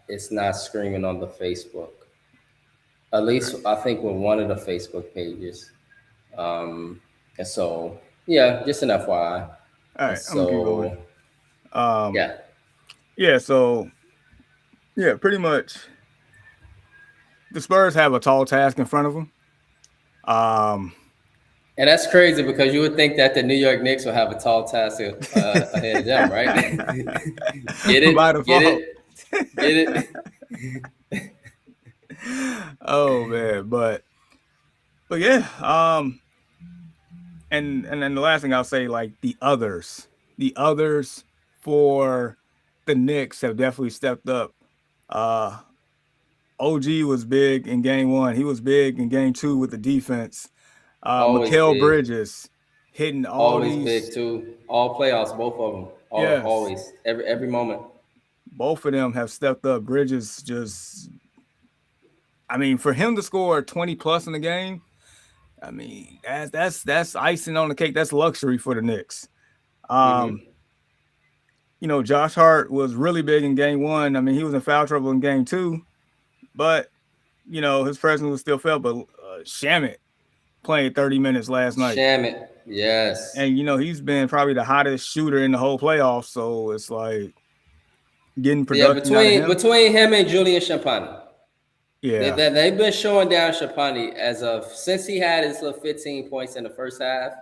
it's not screaming on the Facebook. At least I think with one of the Facebook pages. Um, and so yeah, just an FYI. All And right, I'm gonna keep going. so Um, yeah, yeah, so yeah, pretty much the Spurs have a tall task in front of them. Um, and that's crazy because you would think that the New York Knicks will have a tall task ahead of them, right? Get by it, get default. it, get it. Oh man, but yeah, and then the last thing I'll say, like the others for the Knicks have definitely stepped up. Uh, OG was big in game one. He was big in game two with the defense. Always Mikal big, Bridges hitting all always big these. too. All playoffs, both of them. Yes, Always, every moment. both of them have stepped up. Bridges just, I mean, for him to score 20 plus in the game, I mean, that's icing on the cake. That's luxury for the Knicks. Um, Hmm. Josh Hart was really big in game one. I mean, he was in foul trouble in game two, but his presence was still felt. But Shamit playing 30 minutes last night, Shamit, yes. and he's been probably the hottest shooter in the whole playoffs. So it's like getting Yeah, production out of him. between him and Julian Champagny, Yeah, they've been showing down Champagny as of since he had his little 15 points in the first half.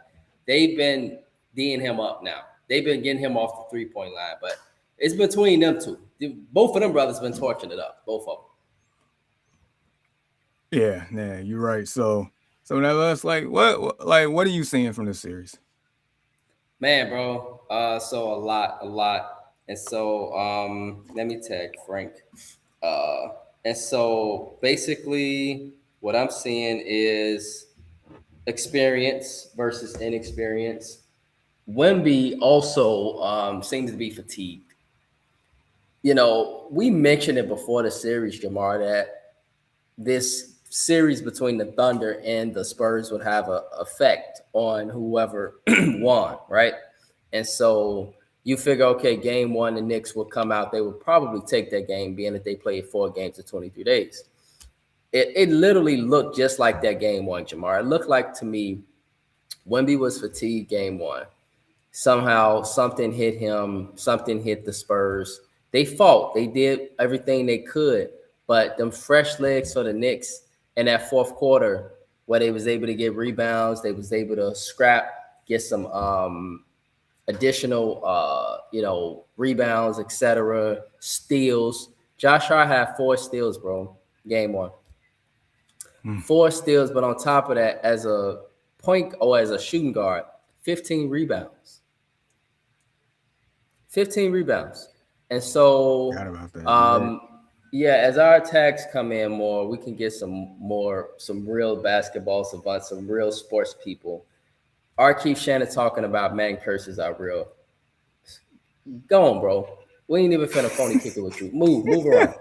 They've been D'ing him up now. They've been getting him off the 3 point line, but it's between them two. Both of them brothers been torching it up. Both of them. yeah, you're right. So now let's what are you seeing from this series? Man, bro. So a lot. And so let me tag Frank. Uh and so basically what I'm seeing is experience versus inexperience. Wemby also seems to be fatigued. We mentioned it before the series, Jamar, that this series between the Thunder and the Spurs would have a effect on whoever won, right? And so you figure, okay, game one, the Knicks will come out. They would probably take that game, being that they played 4 games in 23 days. It literally looked just like that game one, Jamar. It looked like to me, Wemby was fatigued game one. Somehow something hit him, something hit the Spurs. They fought, they did everything they could, but them fresh legs for the Knicks in that fourth quarter, where they was able to get rebounds, they was able to scrap, get some additional rebounds, etc., steals. Josh Hart had 4 steals, bro, game one. Hmm. 4 steals, but on top of that, as a point or as a shooting guard, 15 rebounds. 15 rebounds. And Forgot so, about that. You're right. yeah, as our attacks come in more, we can get some real basketball savants, some real sports people. Our Keith Shannon talking about man curses are real. Go on, bro. We ain't even finna phony kick it with you. Move around.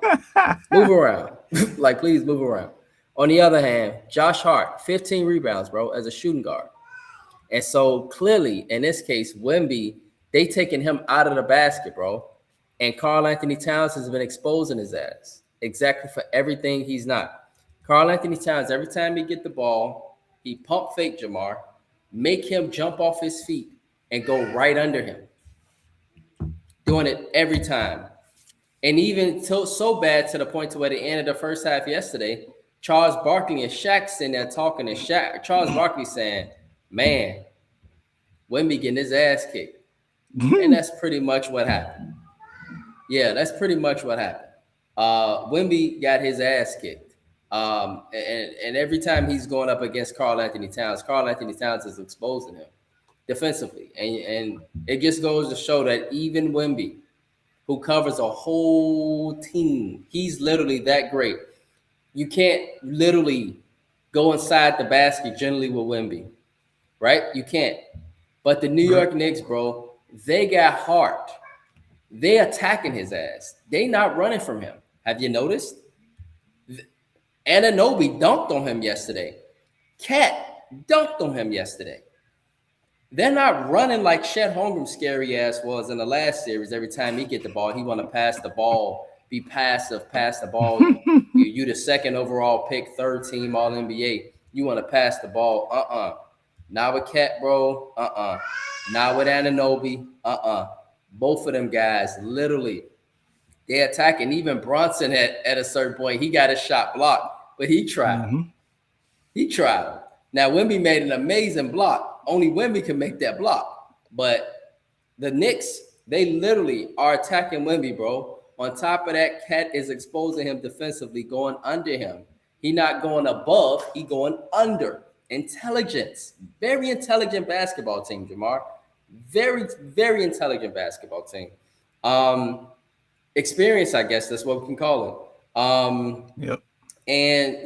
Move around. Like, please move around. On the other hand, Josh Hart, 15 rebounds, bro, as a shooting guard. And so clearly, in this case, Wemby, they taking him out of the basket, bro. And Carl Anthony Towns has been exposing his ass exactly for everything he's not. Carl Anthony Towns, every time he get the ball, he pump fake Jamar, make him jump off his feet and go right under him, doing it every time. And even so bad to the point to where the end of the first half yesterday, Charles Barkley and Shaq sitting there talking, and Charles Barkley saying, "Man, Wemby getting his ass kicked," and that's pretty much what happened. Yeah, that's pretty much what happened. Wemby got his ass kicked, and every time he's going up against Carl Anthony Towns is exposing him defensively, and it just goes to show that even Wemby, who covers a whole team, he's literally that great. You can't literally go inside the basket generally with Wemby, right? You can't. But the New Right. York Knicks, bro, they got heart. They attacking his ass. They not running from him. Have you noticed? Ananobi dunked on him yesterday. Cat dunked on him yesterday. They're not running like Chet Holmgren's scary ass was in the last series. Every time he get the ball, he want to pass the ball be passive, pass the ball. You the second overall pick, third team All NBA. You want to pass the ball? Not with Cat, bro. Not with Anunoby. Both of them guys, literally, they attacking. Even Bronson at a certain point, he got his shot blocked, but he tried. Mm-hmm. He tried. Now Wemby made an amazing block. Only Wemby can make that block. But the Knicks, they literally are attacking Wemby, bro. On top of that, Cat is exposing him defensively, going under him. He not going above, he going under. Intelligence. Very intelligent basketball team, Jamar. Very, very intelligent basketball team. Experience, I guess that's what we can call it. Yep. And,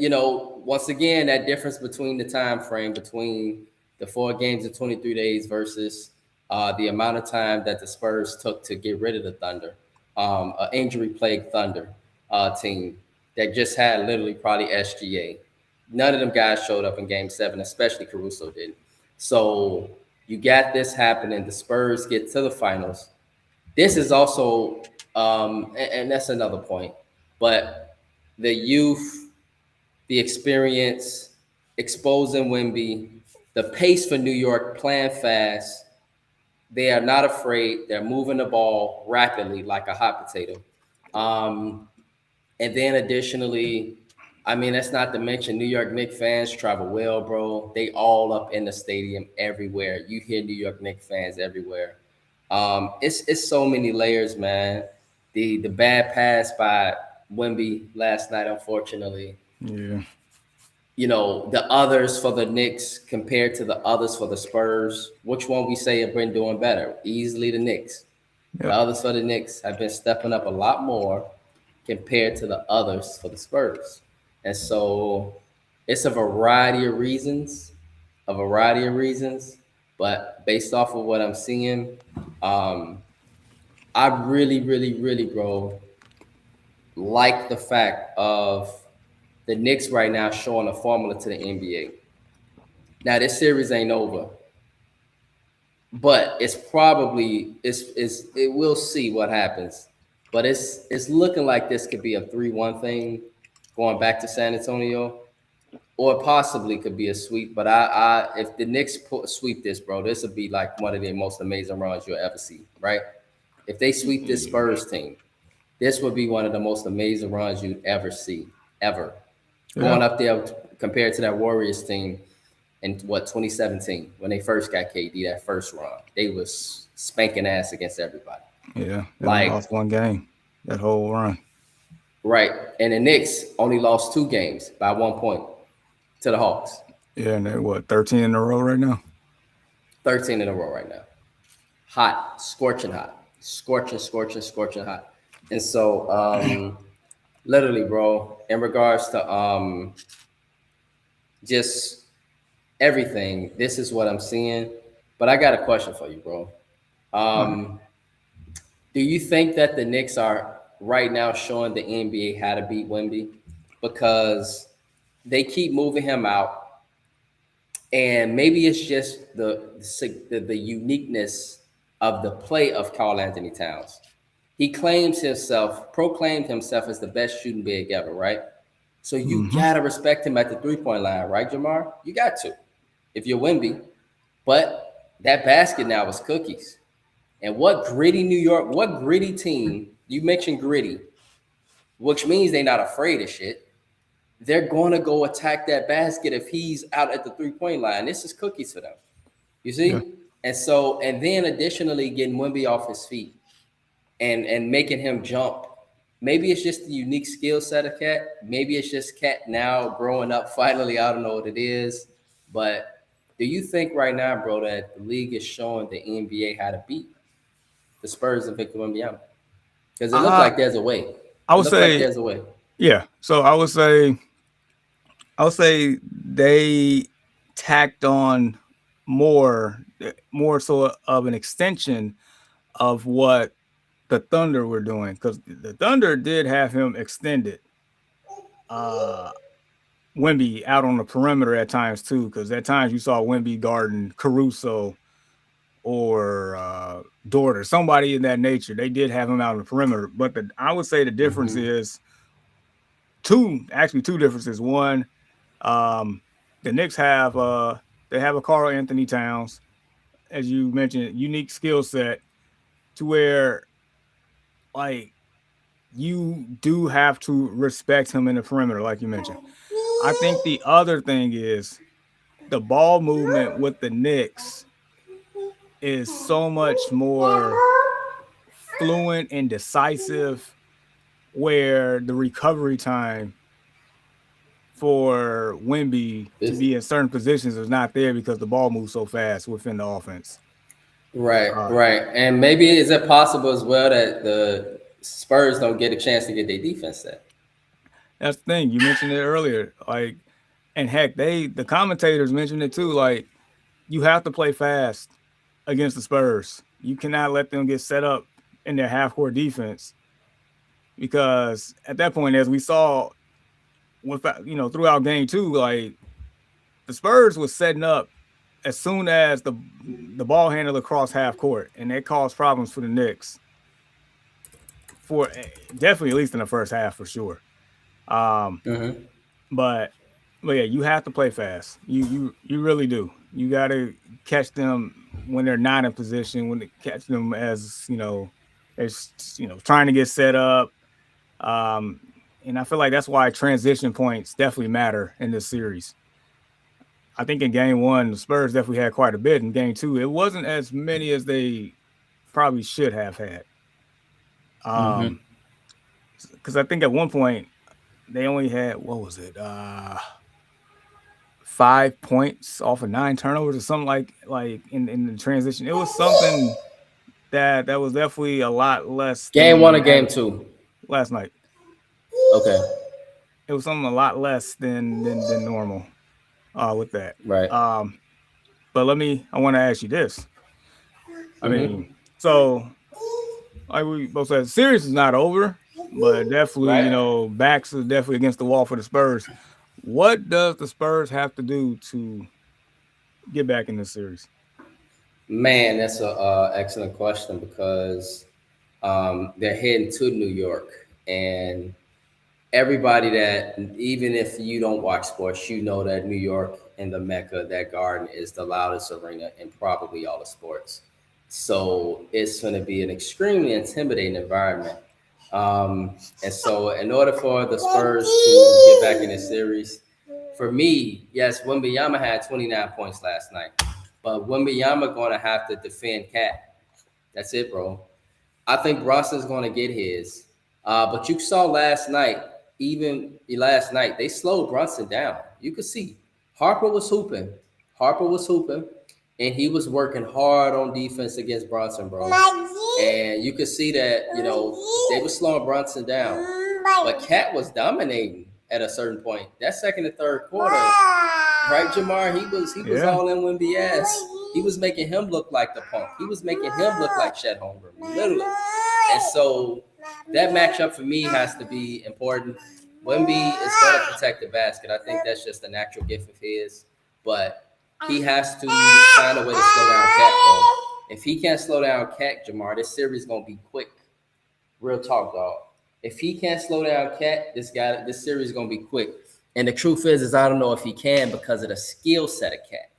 once again, that difference between the time frame between the 4 games in 23 days versus the amount of time that the Spurs took to get rid of the Thunder, an injury-plagued Thunder team that just had literally probably SGA. None of them guys showed up in Game 7, especially Caruso didn't. So you got this happening. The Spurs get to the finals. This is also, and that's another point, but the youth, the experience, exposing Wemby, the pace for New York, playing fast. They are not afraid. They're moving the ball rapidly like a hot potato. And then additionally, that's not to mention New York Knicks fans travel well, bro. They all up in the stadium everywhere. You hear New York Knicks fans everywhere. It's so many layers, man. The bad pass by Wemby last night, unfortunately. Yeah. The others for the Knicks compared to the others for the Spurs, which one we say have been doing better? Easily the Knicks. Yep. The others for the Knicks have been stepping up a lot more compared to the others for the Spurs. And so it's a variety of reasons, but based off of what I'm seeing, I really, really, really, bro, like the fact of the Knicks right now showing a formula to the NBA. Now this series ain't over, but we'll see what happens. But it's looking like this could be a 3-1 thing going back to San Antonio, or possibly could be a sweep. But if the Knicks sweep this, bro, this would be like one of the most amazing runs you'll ever see, right? If they sweep this Spurs team, this would be one of the most amazing runs you'd ever see, ever. Yeah. Going up there compared to that Warriors team in 2017 when they first got KD, that first run, they was spanking ass against everybody. Yeah, they lost 1 game that whole run. Right, and the Knicks only lost 2 games by 1 point to the Hawks. Yeah, and they're 13 in a row right now? 13 in a row right now. Hot, scorching hot, scorching hot. And so, literally, bro, in regards to just everything, this is what I'm seeing. But I got a question for you, bro. Do you think that the Knicks are right now showing the NBA how to beat Wemby? Because they keep moving him out, and maybe it's just the uniqueness of the play of Karl Anthony Towns. He proclaimed himself as the best shooting big ever, right? So you gotta respect him at the 3-point line, right, Jamar? You got to, if you're Wemby. But that basket now is cookies. And what gritty team, you mentioned gritty, which means they're not afraid of shit. They're going to go attack that basket if he's out at the 3-point line. This is cookies for them. You see? Yeah. And then additionally getting Wemby off his feet and making him jump. Maybe it's just the unique skill set of Cat. Maybe it's just Cat now growing up finally. I don't know what it is. But do you think right now, bro, that the league is showing the NBA how to beat the Spurs and Victor Wembanyama? Because it looks like there's a way. I would say there's a way. Yeah. So I would say they tacked on more so of an extension of what the Thunder were doing, because the Thunder did have him extended Wemby out on the perimeter at times too, because at times you saw Wemby guarding Caruso or Dort or somebody in that nature. They did have him out on the perimeter, but I would say the difference is two differences. One, the Knicks have they have a Karl Anthony Towns, as you mentioned, unique skill set to where like you do have to respect him in the perimeter, like you mentioned. I think the other thing is the ball movement with the Knicks is so much more fluent and decisive, where the recovery time for Wemby to be in certain positions is not there because the ball moves so fast within the offense. Right. And maybe is it possible as well that the Spurs don't get a chance to get their defense set? That's the thing. You mentioned it earlier. Like, and heck, the commentators mentioned it too. Like, you have to play fast against the Spurs. You cannot let them get set up in their half-court defense, because at that point, as we saw with throughout game 2, like the Spurs was setting up as soon as the ball handled across half court, and that caused problems for the Knicks for definitely at least in the first half for sure. But yeah, you have to play fast. You really do. You got to catch them when they're not in position. When they catch them as trying to get set up. And I feel like that's why transition points definitely matter in this series. I think in game 1, the Spurs definitely had quite a bit. In game 2, it wasn't as many as they probably should have had. Because I think at one point they only had, 5 points off of 9 turnovers or something like in the transition. It was something that was definitely a lot less. Game 1 or game 2? Last night. Okay. It was something a lot less than normal with that. Right. But I want to ask you this. I mean, so like we both said, the series is not over, but definitely, backs are definitely against the wall for the Spurs. What does the Spurs have to do to get back in this series? Man, that's an excellent question, because they're heading to New York, and everybody that, even if you don't watch sports, that New York and the Mecca, that Garden, is the loudest arena in probably all the sports. So it's going to be an extremely intimidating environment. And so in order for the Spurs to get back in this series, for me, yes, Wembanyama had 29 points last night, but Wembanyama going to have to defend Cat. That's it, bro. I think Brunson's going to get his. But you saw last night, they slowed Brunson down. You could see Harper was hooping, and he was working hard on defense against Brunson, bro. And you could see that, they were slowing Brunson down. But Cat was dominating at a certain point. That second and third quarter, right, Jamar? He was all in Wemby ass. He was making him look like the punk. He was making him look like Chet Holmgren, literally. And so that matchup for me has to be important. Wemby is going to protect the basket. I think that's just a natural gift of his. But he has to find a way to slow down Cat, bro. If he can't slow down Cat, Jamar, this series is going to be quick. Real talk, dog. If he can't slow down Cat, this series is going to be quick. And the truth is I don't know if he can, because of the skill set of Cat.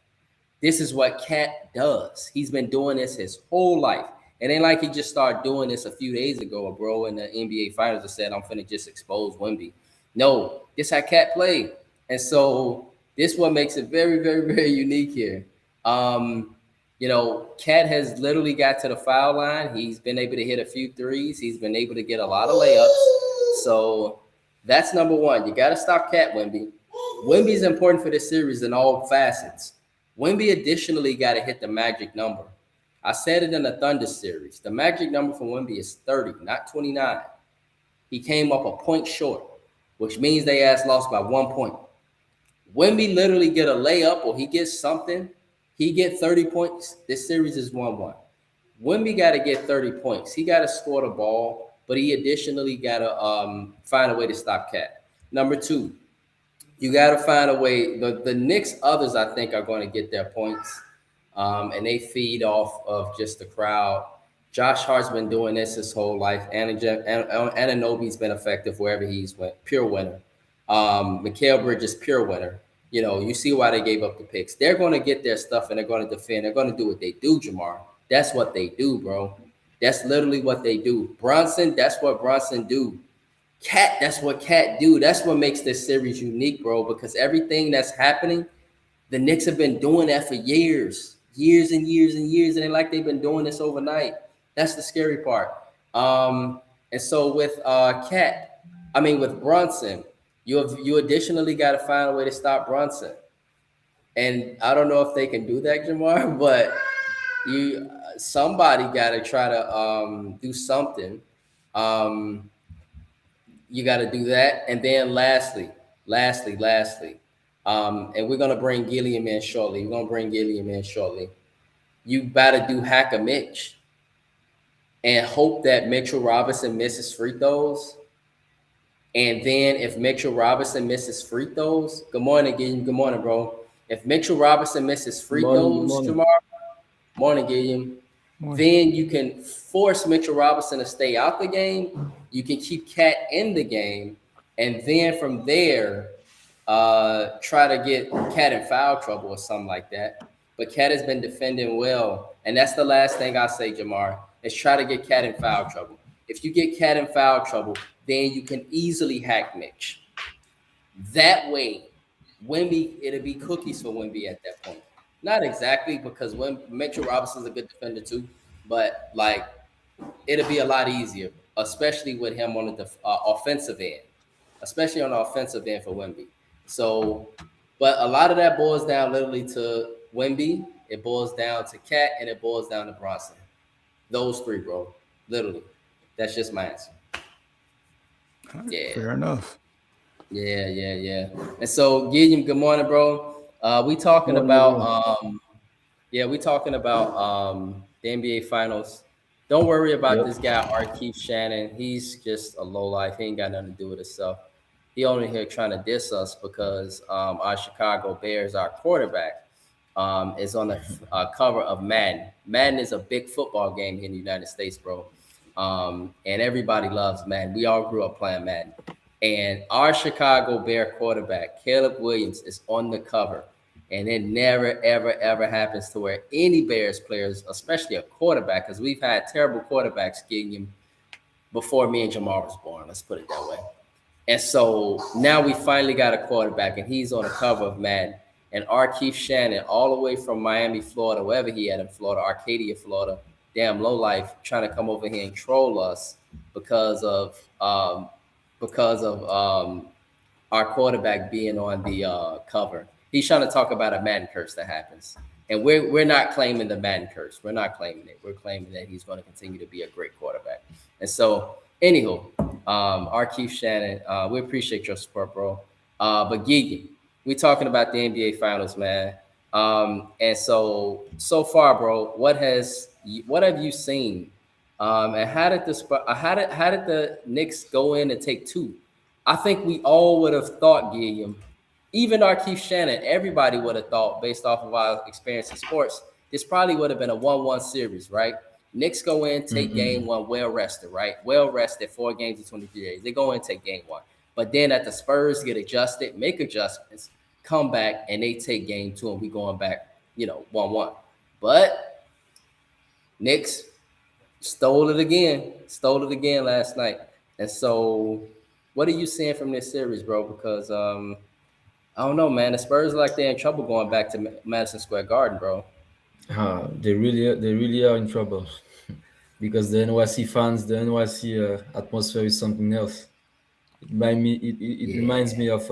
This is what Cat does. He's been doing this his whole life. It ain't like he just started doing this a few days ago, bro, in the NBA Finals and said, I'm finna just expose Wemby. No, this how Cat played. And so this what makes it very, very, very unique here. Cat has literally got to the foul line. He's been able to hit a few threes. He's been able to get a lot of layups. So that's number one. You got to stop Cat, Wemby. Wemby is important for this series in all facets. Wemby additionally got to hit the magic number. I said it in the Thunder series. The magic number for Wemby is 30, not 29. He came up a point short, which means they lost by 1 point. Wemby literally get a layup or he gets something, he get 30 points. This series is 1-1. Wemby got to get 30 points. He got to score the ball, but he additionally got to find a way to stop Cat. Number 2, you got to find a way. The Knicks, others, I think, are going to get their points. and they feed off of just the crowd. Josh Hart's been doing this his whole life. Anunoby's been effective wherever he's went. Pure winner. Mikal Bridges, pure winner. You know, you see why they gave up the picks. They're going to get their stuff and they're going to defend. They're going to do what they do, Jamar. That's what they do, bro. That's literally what they do. Brunson, that's what Brunson do. Cat, that's what Cat do. That's what makes this series unique, bro, because everything that's happening, the Knicks have been doing that for years and years and years, and like they've been doing this overnight. That's the scary part. And so with with Brunson, you additionally got to find a way to stop Brunson. And I don't know if they can do that, Jamar, but somebody got to try to do something. You got to do that. And then lastly, and we're going to bring Gilliam in shortly. You better do hack a Mitch and hope that Mitchell Robinson misses free throws. And then if Mitchell Robinson misses free throws, good morning, Gilliam. Good morning, bro. If Mitchell Robinson misses free throws, Jamar, morning, Gilliam. Then you can force Mitchell Robinson to stay out the game. You can keep Cat in the game. And then from there, try to get Cat in foul trouble or something like that. But Cat has been defending well. And that's the last thing I say, Jamar, is try to get Cat in foul trouble. If you get Cat in foul trouble, then you can easily hack Mitch. That way, Wemby, it'll be cookies for Wemby at that point. Not exactly, because Mitchell Robinson's a good defender too, but like it'll be a lot easier, especially with him on the offensive end, especially on the offensive end for Wemby. So, but a lot of that boils down literally to Wemby. It boils down to Cat, and it boils down to Brunson. Those three, bro. Literally, that's just my answer. Yeah, fair enough. Yeah. And so, Gilliam, good morning, bro. We talking about the NBA Finals. Don't worry about this guy, Keith Shannon. He's just a lowlife. He ain't got nothing to do with himself. He only here trying to diss us because our Chicago Bears, our quarterback, is on the cover of Madden. Madden is a big football game here in the United States, bro. And everybody loves Madden. We all grew up playing Madden. And our Chicago Bear quarterback, Caleb Williams, is on the cover. And it never, ever, ever happens to where any Bears players, especially a quarterback, because we've had terrible quarterbacks getting him before me and Jamar was born. Let's put it that way. And so now we finally got a quarterback, and he's on the cover of Madden. And Keith Shannon, all the way from Miami, Florida, wherever he had in Florida, Arcadia, Florida, damn low life, trying to come over here and troll us because of our quarterback being on the cover. He's trying to talk about a Madden curse that happens. And we're not claiming the Madden curse. We're not claiming it. We're claiming that he's going to continue to be a great quarterback. And so, anywho, Keith Shannon, we appreciate your support, bro. But Gigi, we're talking about the NBA Finals, man. And so far, bro, what have you seen? And how did the Knicks go in and take two? I think we all would have thought, Gilliam, even Keith Shannon, everybody would have thought, based off of our experience in sports, this probably would have been a 1-1 series, right? Knicks go in, take game one, well rested, right? Well rested, 4 games in 23 days. They go in, take game one. But then at the Spurs get adjusted, make adjustments, come back, and they take game two, and we going back, 1-1. But Knicks stole it again last night. And so what are you seeing from this series, bro? Because I don't know, man. The Spurs are like they're in trouble going back to Madison Square Garden, bro. They really are in trouble because the NYC fans, the NYC atmosphere is something else. It reminds me of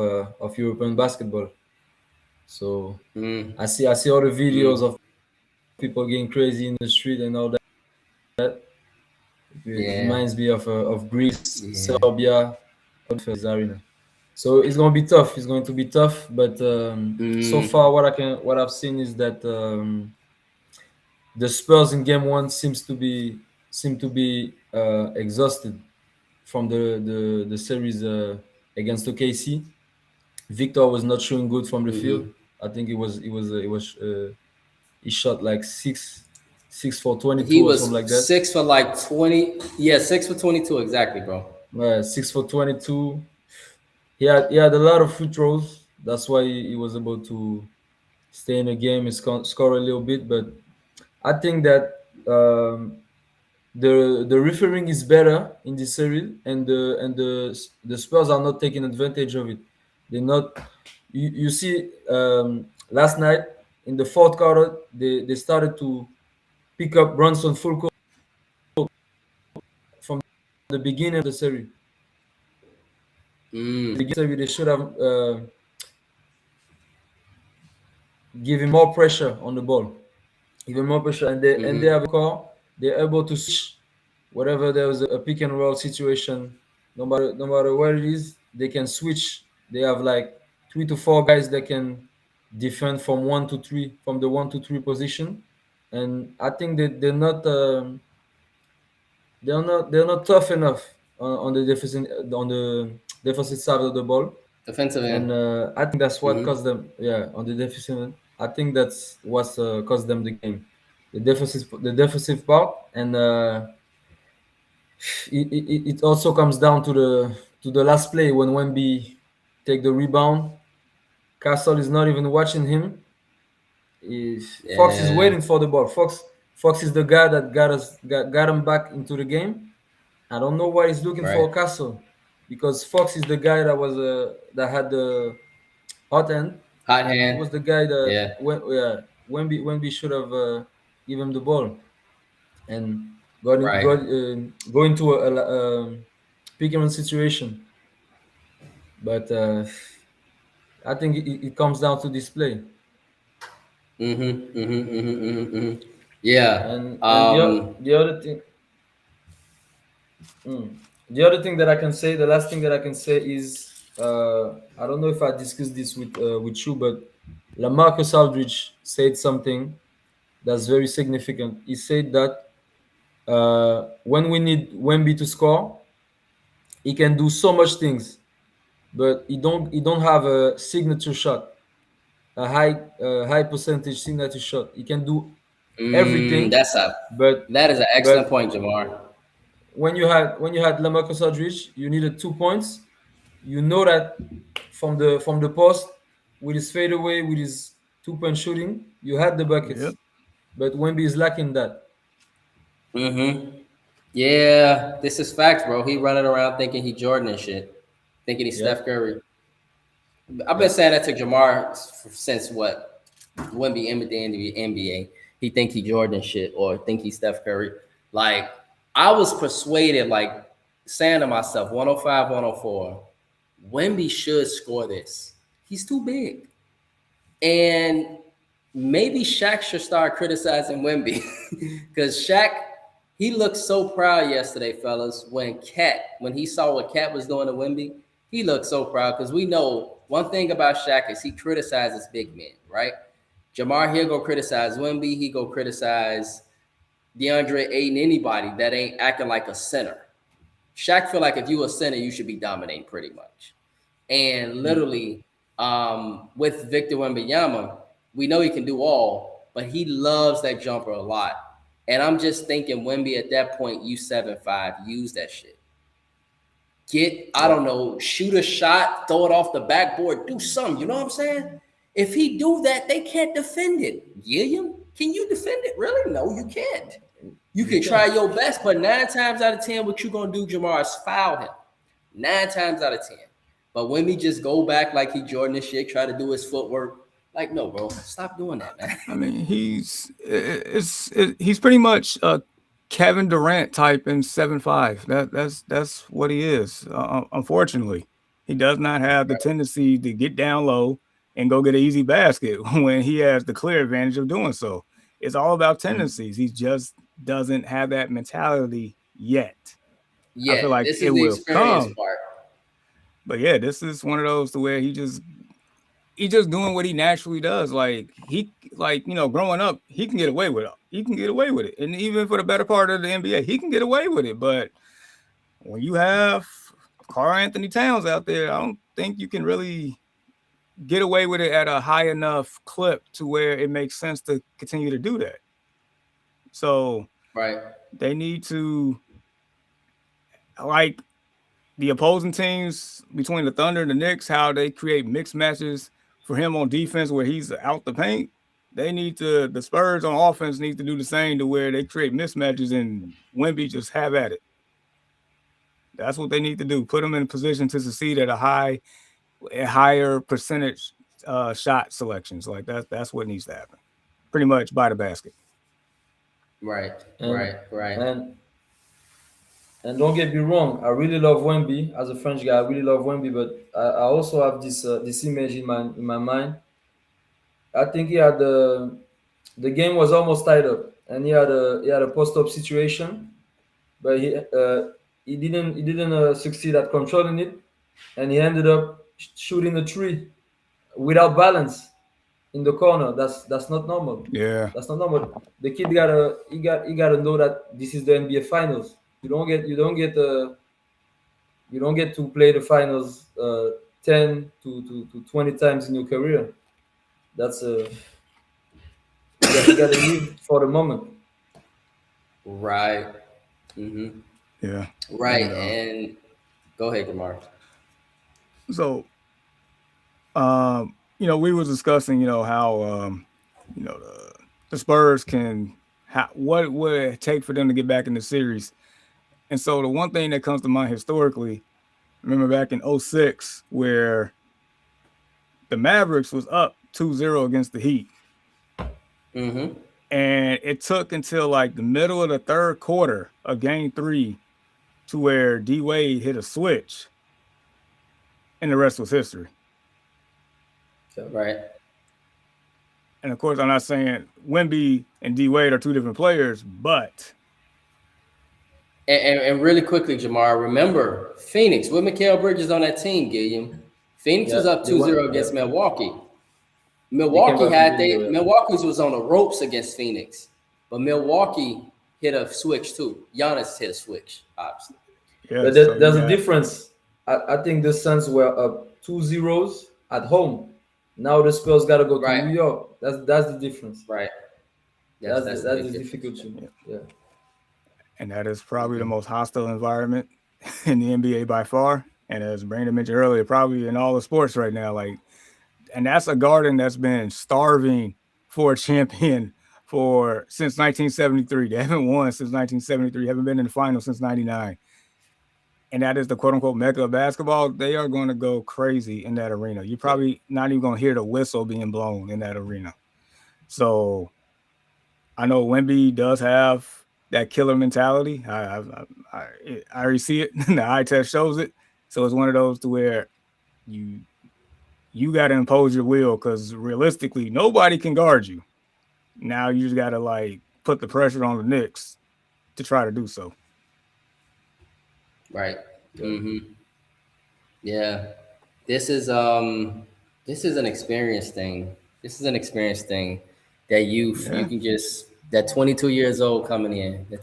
European basketball. So I see all the videos of people getting crazy in the street and all that. It reminds me of Greece, Serbia, arena. So it's going to be tough. It's going to be tough. But so far, what I've seen is that the Spurs in game one seem to be exhausted from the series against OKC. Victor was not showing good from the field. I think he he shot like 6 for 22 He or was something like that. 6 for like 20. Yeah, 6 for 22 exactly, bro. 6 for 22. He had a lot of free throws. That's why he was able to stay in the game and score a little bit. But I think that the refereeing is better in this series, and the Spurs are not taking advantage of it. They're not. You see, last night in the fourth quarter, they started to pick up Brunson full court from the beginning of the series. They should have given more pressure on the ball, even more pressure, and they have a call. They're able to switch whatever there was a pick and roll situation. No matter where it is, they can switch. They have like 3 to 4 guys that can defend from 1 to 3 from the 1 to 3 position, and I think that they're not tough enough on the defensive side of the ball. Defensive And end. I think that's what caused them. Yeah, on the defensive end, I think that's what caused them the game, the defensive part, and it also comes down to the last play when Wemby take the rebound. Castle is not even watching him. Fox is Yeah. waiting for the ball. Fox is the guy that got him back into the game. I don't know why he's looking Right. for Castle, because Fox is the guy that had the hot end. Hot He was hand. the guy that Yeah. Wemby should have given him the ball and Right. go into a pick and run situation. But I think it comes down to display. Yeah. And the other thing that I can say, the last thing that I can say is, I don't know if I discussed this with you, but LaMarcus Aldridge said something that's very significant. He said that when we need Wemby to score, he can do so much things, but he don't have a signature shot, a high percentage signature shot. He can do everything, That's a but that is an excellent but point, Jamar. when you had LaMarcus Aldridge, you needed 2 points. You know that from the post, with his fadeaway, with his 2-point shooting, you had the buckets. Yep. But Wemby is lacking that. Yeah, this is facts, bro. He running around thinking he Jordan and shit, thinking he's Yeah, Steph Curry. I've been yeah, saying that to Jamar since what? Wemby in the NBA. He think he Jordan shit or think he Steph Curry. Like I was persuaded, like saying to myself, 105, 104, Wemby should score this. He's too big. And maybe Shaq should start criticizing Wemby because Shaq, he looked so proud yesterday, fellas, when he saw what Cat was doing to Wemby, he looked so proud because we know one thing about Shaq is he criticizes big men, right? Jamar, he'll go criticize Wemby, he go criticize DeAndre Ayton, anybody that ain't acting like a center. Shaq feel like if you a center, you should be dominating pretty much. And literally, with Victor Wembanyama, we know he can do all, but he loves that jumper a lot. And I'm just thinking, Wemby at that point, you 7'5", use that shit. I don't know, shoot a shot, throw it off the backboard, do something. You know what I'm saying? If he do that, they can't defend it. William, can you defend it? Really? No, you can't. You can try your best, but 9 times out of 10, what you gonna do, Jamar, is foul him. 9 times out of 10. But when we just go back like he Jordan and shit, try to do his footwork, like, no, bro, stop doing that, man. I mean, he's pretty much a Kevin Durant type in 7'5". That's what he is. Unfortunately, he does not have the tendency to get down low and go get an easy basket when he has the clear advantage of doing so. It's all about tendencies. He just doesn't have that mentality yet. I feel like this it is the will experience come. part. But yeah, this is one of those to where he just doing what he naturally does. Like growing up, he can get away with it. He can get away with it. And even for the better part of the NBA, he can get away with it. But when you have Karl Anthony Towns out there, I don't think you can really get away with it at a high enough clip to where it makes sense to continue to do that. So Right. they need to, like the opposing teams between the Thunder and the Knicks, how they create mixed matches for him on defense where he's out the paint. They need to, the Spurs on offense need to do the same to where they create mismatches and Wemby just have at it. That's what they need to do. Put them in a position to succeed at a higher percentage shot selections. Like that's what needs to happen. Pretty much by the basket. Right. And, Right. And don't get me wrong, I really love Wemby as a French guy. I really love Wemby, but I also have this image in my mind. I think he had the game was almost tied up, and he had a post up situation, but he didn't succeed at controlling it, and he ended up shooting a three without balance in the corner. That's not normal. Yeah. That's not normal. The kid gotta know that this is the NBA Finals. You don't get to play the finals 10 to 20 times in your career. That's you gotta live for the moment. Right. Mm-hmm. Yeah. Right. And go ahead, Jamar. So, we were discussing, how, the Spurs can, what would it take for them to get back in the series? And so the one thing that comes to mind historically, remember back in 2006, where the Mavericks was up 2-0 against the Heat. Mm-hmm. And it took until like the middle of the third quarter of game 3 to where D Wade hit a switch. And the rest was history. Right. And of course, I'm not saying Wemby and D Wade are two different players, but. And really quickly, Jamar, remember Phoenix with Mikal Bridges on that team, Gilliam. Phoenix was up 2-0 against Milwaukee. Milwaukee's was on the ropes against Phoenix, but Milwaukee hit a switch too. Giannis hit a switch, obviously. Yeah, but there's a difference. I think the Suns were up 2-0 at home. Now the Spurs got to go to New York. That's the difference. Right. That's the difficulty. Yeah. And that is probably the most hostile environment in the NBA by far. And as Brandon mentioned earlier, probably in all the sports right now. And that's a garden that's been starving for a champion since 1973. They haven't won since 1973. Haven't been in the finals since 99. And that is the quote unquote mecca of basketball. They are going to go crazy in that arena. You're probably not even going to hear the whistle being blown in that arena. So I know Wemby does have that killer mentality. I already see it. The eye test shows it. So it's one of those to where you got to impose your will, because realistically, nobody can guard you. Now you just got to put the pressure on the Knicks to try to do so. Right. Mm-hmm. Yeah. This is an experience thing. This is an experience thing that you can just, that 22 years old coming in. I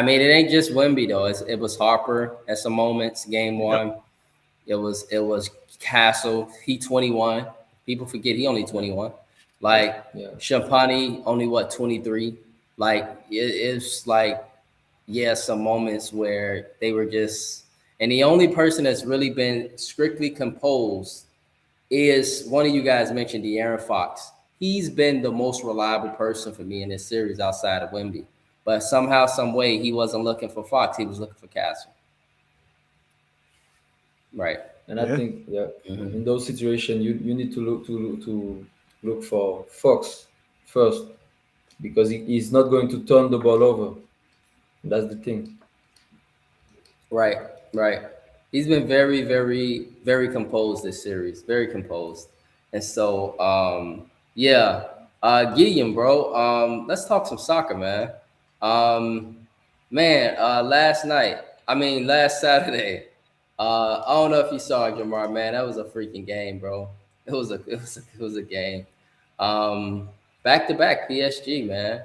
mean, it ain't just Wemby though. It was Harper at some moments, game 1. Yep. It was Castle. He 21. People forget he only 21. Champagny only 23. It's some moments where they were just, and the only person that's really been strictly composed is one of you guys mentioned, De'Aaron Fox. He's been the most reliable person for me in this series outside of Wemby. But somehow, some way, he wasn't looking for Fox. He was looking for Castle. Right. And I think in those situations, you need to look for Fox first, because he's not going to turn the ball over. That's the thing. Right. He's been very, very, very composed this series. Very composed. And so, Guillaume, bro, let's talk some soccer, man. Last Saturday, I don't know if you saw it, Jamar, man. That was a freaking game, bro. It was a game. Back-to-back PSG, man.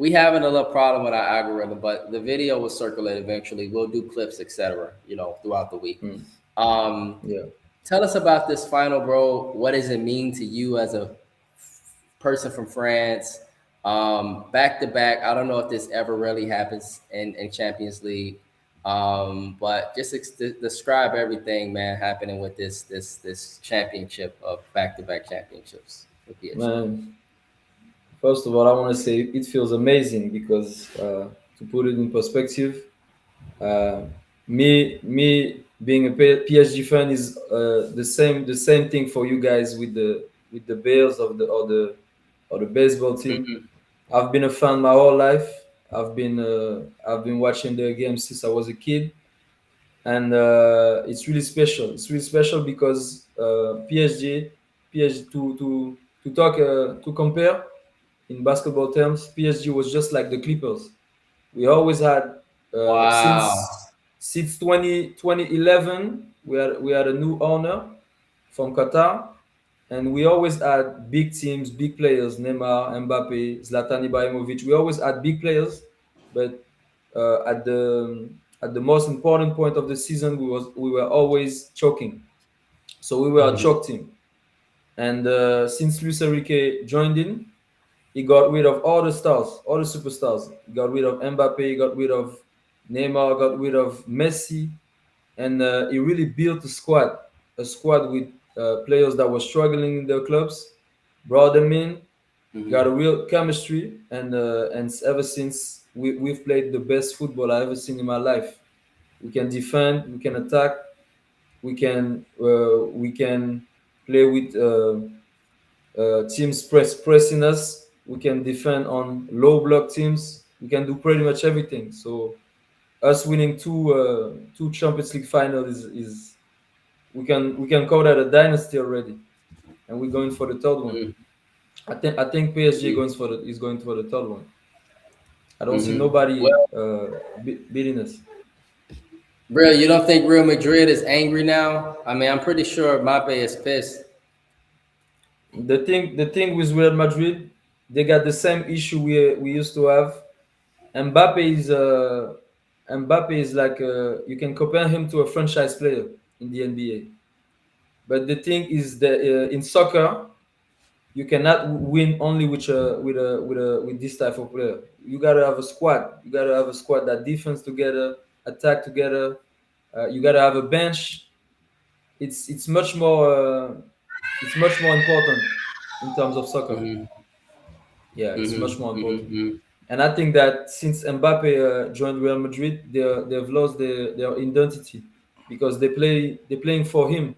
we having a little problem with our algorithm, but the video will circulate eventually. We'll do clips, etc. Throughout the week. Mm. Um, Yeah. Tell us about this final, bro. What does it mean to you as a person from France? Back to back. I don't know if this ever really happens in Champions League. But just describe everything, man, happening with this championship of back to back championships with PSG. Man, first of all, I want to say it feels amazing because to put it in perspective, uh, me being a PSG fan is the same thing for you guys with the Bears or the baseball team. Mhm. I've been a fan my whole life. I've been watching the game since I was a kid, and it's really special. It's really special because PSG to compare in basketball terms, PSG was just like the Clippers. We always had Wow. since 2011 we had a new owner from Qatar, and we always had big teams, big players, Neymar, Mbappe, Zlatan Ibrahimovic. We always had big players, but at the most important point of the season, we were always choking. So we were a choke team. And since Luis Enrique joined in, he got rid of all the stars, all the superstars. He got rid of Mbappe, he got rid of Neymar, got rid of Messi, and he really built a squad with players that were struggling in their clubs, brought them in, got a real chemistry, and ever since we've played the best football I ever seen in my life. We can defend, we can attack, we can play with teams pressing us. We can defend on low block teams. We can do pretty much everything. So us winning two Champions League finals is we can call that a dynasty already, and we're going for the third one. Mhm. I think PSG is going for the third one. I don't see Mhm. nobody Well, beating us. Real, you don't think Real Madrid is angry now? I mean, I'm pretty sure Mbappe is pissed. The thing with Real Madrid, they got the same issue we used to have. Mbappe is uh, Mbappe is like you can compare him to a franchise player in the NBA. But the thing is that in soccer, you cannot win only with this type of player. You gotta have a squad. You gotta have a squad that defense together, attack together. You gotta have a bench. It's much more important in terms of soccer. Hmm. Yeah, it's much Hmm. more important. Hmm. And I think that since Mbappe joined Real Madrid, they've lost their identity because they're playing for him.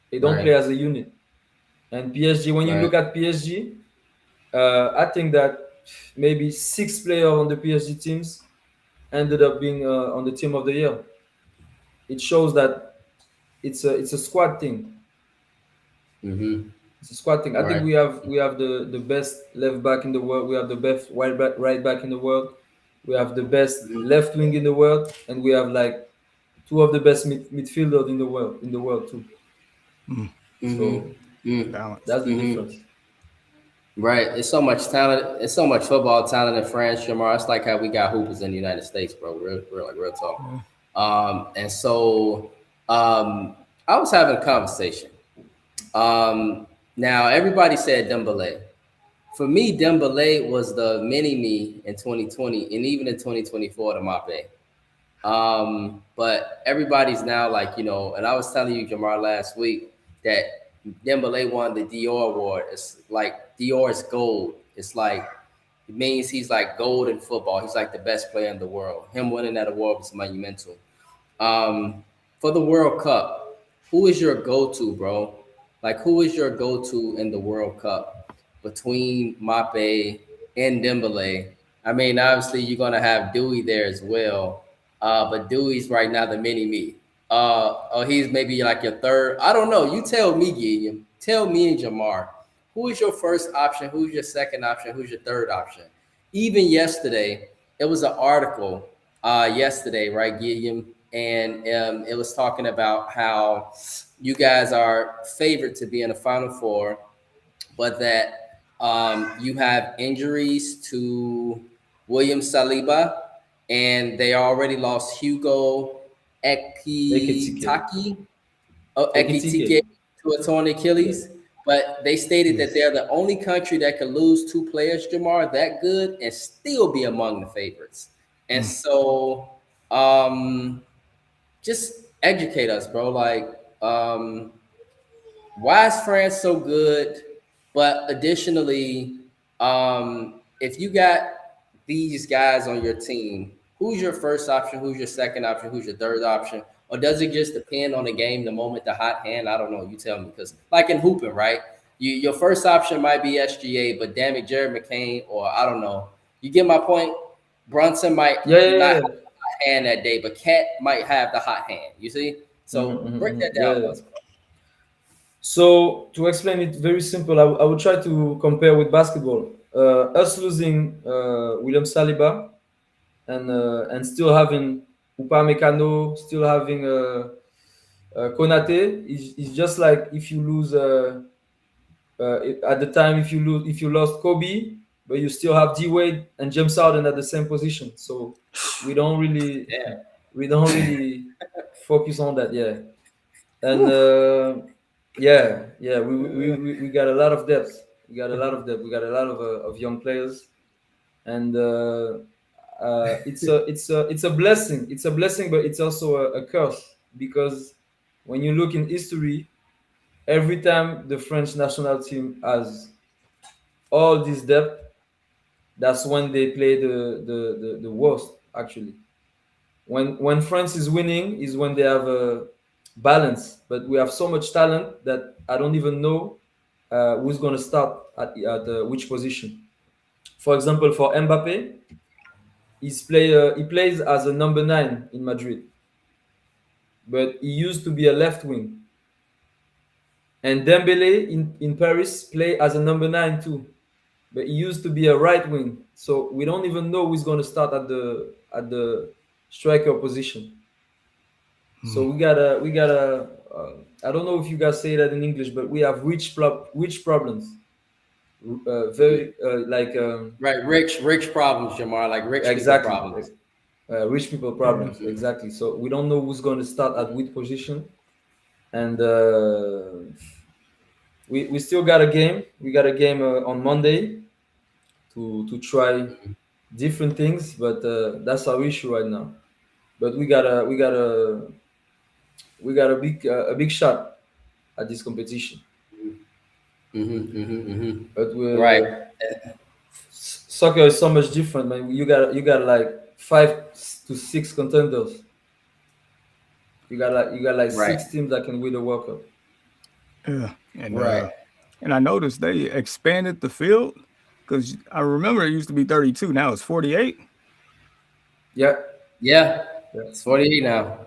They don't play Right. as a unit. And PSG, when you Right. look at PSG, I think that maybe 6 players on the PSG teams ended up being on the team of the year. It shows that it's a squad thing. Hmm. It's a squad thing. I think Right. we have the best left back in the world. We have the best right back in the world. We have the best Hmm. left wing in the world, and we have like two of the best midfielders in the world too. Hmm. So Hmm. Balance. that's the Hmm. difference. Right. It's so much talent. It's so much football talent in France, Jamar. It's like how we got hoopers in the United States, bro. Real talk. Yeah. And so I was having a conversation. Now everybody said Dembele. For me, Dembele was the mini me in 2020 and even in 2024 to Mape. But everybody's now like, and I was telling you, Jamar, last week that Dembele won the Dior award. It's like Dior is gold. It's like it means he's like gold in football. He's like the best player in the world. Him winning that award was monumental. For the World Cup, who is your go-to, bro? Like, who is your go-to in the World Cup between Mape and Dembele? I mean, obviously, you're gonna have Dewey there as well, but Dewey's right now the mini me. Oh, he's maybe like your third. I don't know. You tell me, Gideon. Tell me and Jamar. Who is your first option? Who's your second option? Who's your third option? Even yesterday, it was an article yesterday, right, Gideon? And it was talking about how you guys are favored to be in the Final Four, but that You have injuries to William Saliba, and they already lost Hugo Ekitike. Ekitaki, Ekitike. Ekitike to a torn Achilles. But they stated that they're the only country that could lose 2 players, Jamar, that good, and still be among the favorites. And so, just educate us, bro. Like, why is France so good? But additionally, if you got these guys on your team, who's your first option? Who's your second option? Who's your third option? Or does it just depend on the game, the moment, the hot hand? I don't know. You tell me. Because like in hooping, right? Your first option might be SGA, but damn it, Jared McCain, or I don't know. You get my point? Brunson might not have the hot hand that day, but Cat might have the hot hand. You see? So break that down. Yeah. So to explain it very simple, I would try to compare with basketball. Us losing William Saliba and still having Upamecano, still having Konate is just like if you lose at the time if you lost Kobe, but you still have D Wade and James Harden at the same position. So we don't really focus on that. Yeah, and we got a lot of depth. We got a lot of of young players, and it's a blessing. It's a blessing, but it's also a curse because when you look in history, every time the French national team has all this depth, that's when they play the worst. Actually, when France is winning is when they have a balance. But we have so much talent that I don't even know who's going to start at which position. For example, for Mbappe, he plays as a number 9 in Madrid, but he used to be a left wing. And Dembele in Paris play as a number 9 too, but he used to be a right wing. So we don't even know who's going to start at the striker position. So we gotta. I don't know if you guys say that in English, but we have which problems. Very like right, rich problems, Jamar. Like rich exactly people problems. Rich people problems. Exactly. So we don't know who's going to start at which position, and we still got a game. We got a game on Monday to try different things, but that's our issue right now. But we got a big shot at this competition. But Right. Soccer is so much different, man. You got like 5 to 6 contenders. You got like Right. 6 teams that can win the World Cup. Yeah, and Right. and I noticed they expanded the field because I remember it used to be 32. Now it's 48. Yeah. Yeah. It's 48 now.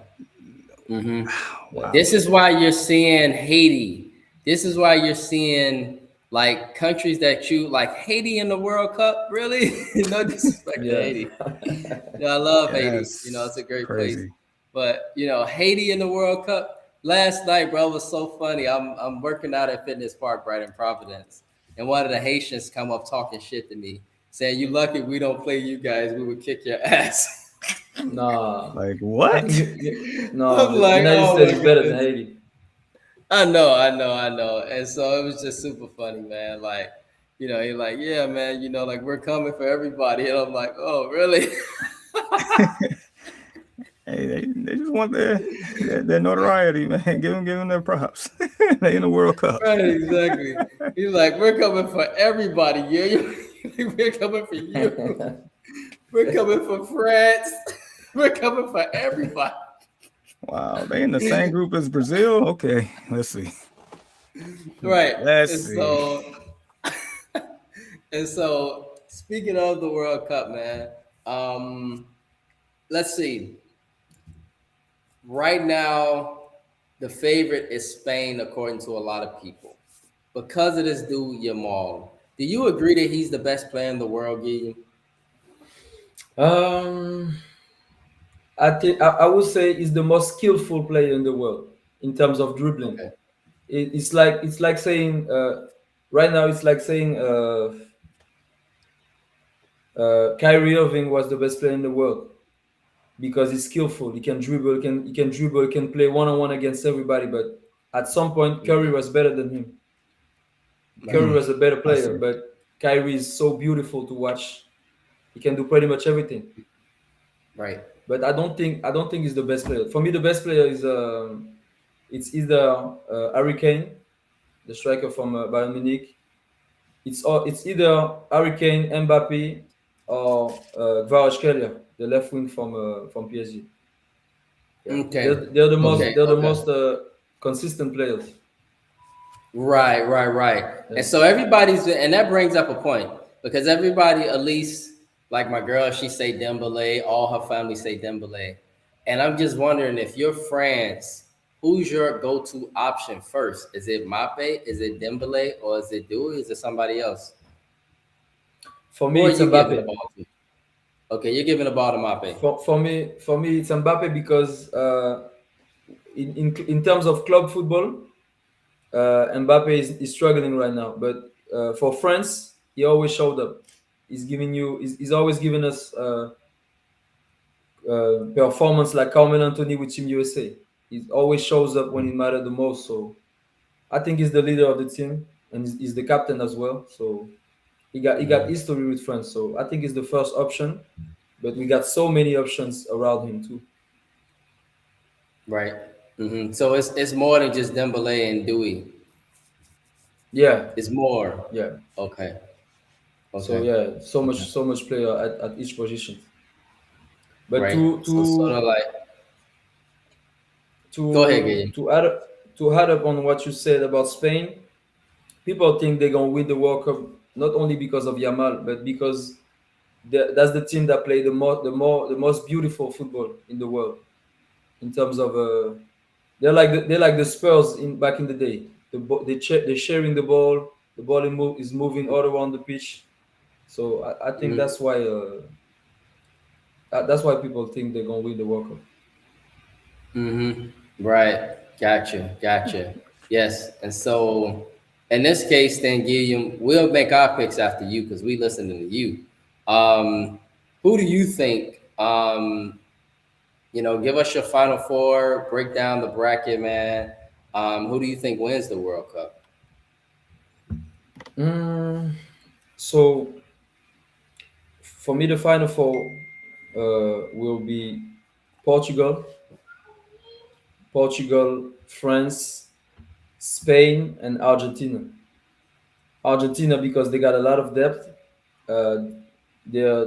Wow. This is why you're seeing Haiti. This is why you're seeing like countries that you like Haiti in the World Cup. Really? No disrespect to Haiti. I love Haiti. That's It's a great crazy. place. But Haiti in the World Cup. Last night, bro, was so funny. I'm working out at Fitness Park right in Providence, and one of the Haitians come up talking shit to me, saying, "You lucky we don't play you guys. We would kick your ass." No. Like what? No. I'm The like, United oh States my is better than goodness. Haiti. I know. And so it was just super funny, man. Like, he's like, yeah, man, like we're coming for everybody. And I'm like, oh, really? Hey, they just want their notoriety, man. Give them their props. They in the World Cup. Right, exactly. He's like, we're coming for everybody. Yeah, we're coming for you. We're coming for France. We're coming for everybody. Wow, they in the same group as Brazil. Okay, let's see. Right. Let's see. And so speaking of the World Cup, man, let's see. Right now, the favorite is Spain, according to a lot of people, because of this dude Yamal. Do you agree that he's the best player in the world, Guillaume? I would say he's the most skillful player in the world in terms of dribbling. Okay. It's like saying right now it's like saying Kyrie Irving was the best player in the world because he's skillful. He can dribble. He can dribble. He can play one on one against everybody. But at some point, Curry was better than him. Curry Right. was a better I player, see. but Kyrie is so beautiful to watch. He can do pretty much everything. Right. But I don't think he's the best player. For me, the best player is it's either Harry Kane, the striker from Bayern Munich. It's either Harry Kane, Mbappe, or Kvaratskhelia, the left wing from PSG. Yeah, they're, Okay. they're the most Okay. they're the Okay. most consistent players. Right, right, right. Yeah. And so everybody's, and that brings up a point because everybody, at least like my girl, she say Dembele, all her family say Dembele. And I'm just wondering if you're France, who's your go-to option first? Is it Mape? Is it Dembele? Or is it Dewey? Is it somebody else? For Who me, are it's you giving the Mbappe. ball to? Okay, you're giving the ball to Mape. For me, it's Mbappe because in terms of club football, Mbappe is struggling right now. But for France, he always showed up. He's always giving us performance like Carmel Anthony with Team USA. He always shows up when it matters the most. So I think he's the leader of the team and he's the captain as well. So he got Mhm. history with France. So I think he's the first option. But we got so many options around him too. Right. So it's more than just Dembele and Dewey. Yeah, It's more. yeah. Okay. So Okay. yeah, so Okay. much so much player at each position. But Right. to So sort to of like, go ahead, to Gabe. to add to add up on what you said about Spain, people think they're gonna win the World Cup not only because of Yamal, but because that's the team that play the most beautiful football in the world in terms of they're like the Spurs in back in the day. They're sharing the ball is moving all around the pitch. So I think Mhm. that's why people think they're gonna win the World Cup. Right. Gotcha. Gotcha. Yes. And so in this case, then Gilliam, we'll make our picks after you because we listening to you. Um, who do you think? Give us your final four, break down the bracket, man. Who do you think wins the World Cup? Mm, so for me, the final four will be Portugal, France, Spain, and Argentina. Argentina because they got a lot of depth. Uh, they're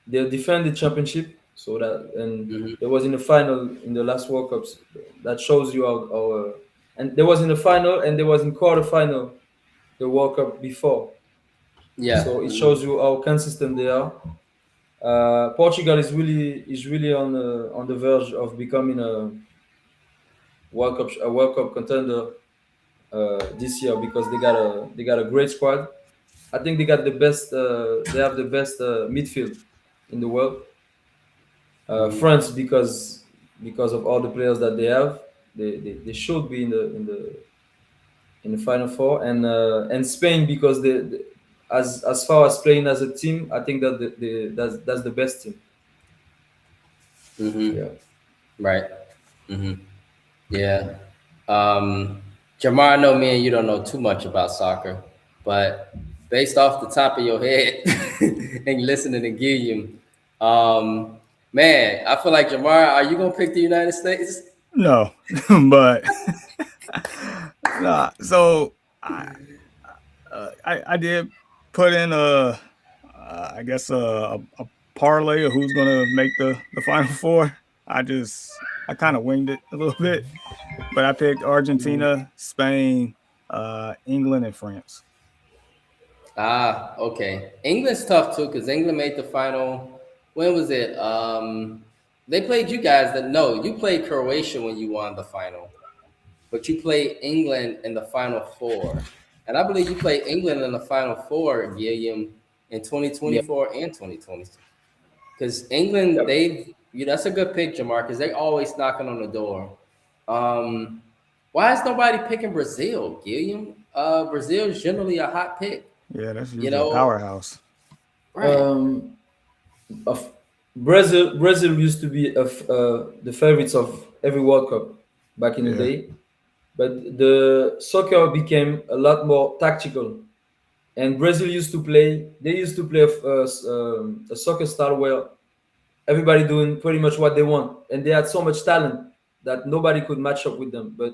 they defended championship, so that and Hmm. there was in the final in the last World Cups. That shows you how and there was in the final and there was in quarter final the World Cup before. Yeah. So it shows you how consistent they are. Portugal is really on the verge of becoming a World Cup contender this year because they got a great squad. I think they got the best. They have the best midfield in the world. France because of all the players that they have, they should be in the final four, and Spain because as far as playing as a team, I think that that's the best team. Hmm. Yeah. Right. Hmm. Yeah. Jamar, I know me and you don't know too much about soccer, but based off the top of your head and listening to Gilliam, um, man, I feel like Jamar, are you gonna pick the United States? No, but nah. So I did put in I guess a parlay of who's gonna make the final four. I kind of winged it a little bit, but I picked Mhm. Argentina, Spain, England, and France. Ah, okay. England's tough too because England made the final. When was it? They played you guys. That no, you played Croatia when you won the final, but you played England in the final four, and I believe you played England in the final four, Gilliam, in Yeah. 2024 and 2020. Because England, Yep. that's a good pick, Jamar, because they always knocking on the door. Why is nobody picking Brazil, Gilliam? Brazil is generally a hot pick. Yeah, that's You usually a know, powerhouse. right? Of Brazil used to be the favorites of every World Cup back in the Yeah. day, but the soccer became a lot more tactical. And Brazil used to play. They used to play a soccer style where everybody doing pretty much what they want, and they had so much talent that nobody could match up with them. But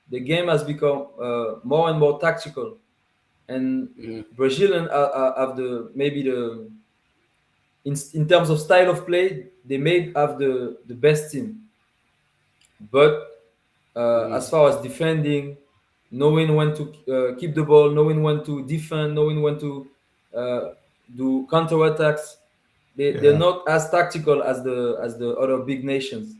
the game has become more and more tactical, and Mhm. Brazilian have the maybe the in terms of style of play, they may have the best team. But as Mhm. far as defending, knowing when to keep the ball, knowing when to defend, knowing when to uh, do counter attacks, they're Yeah. not as tactical as the other big nations.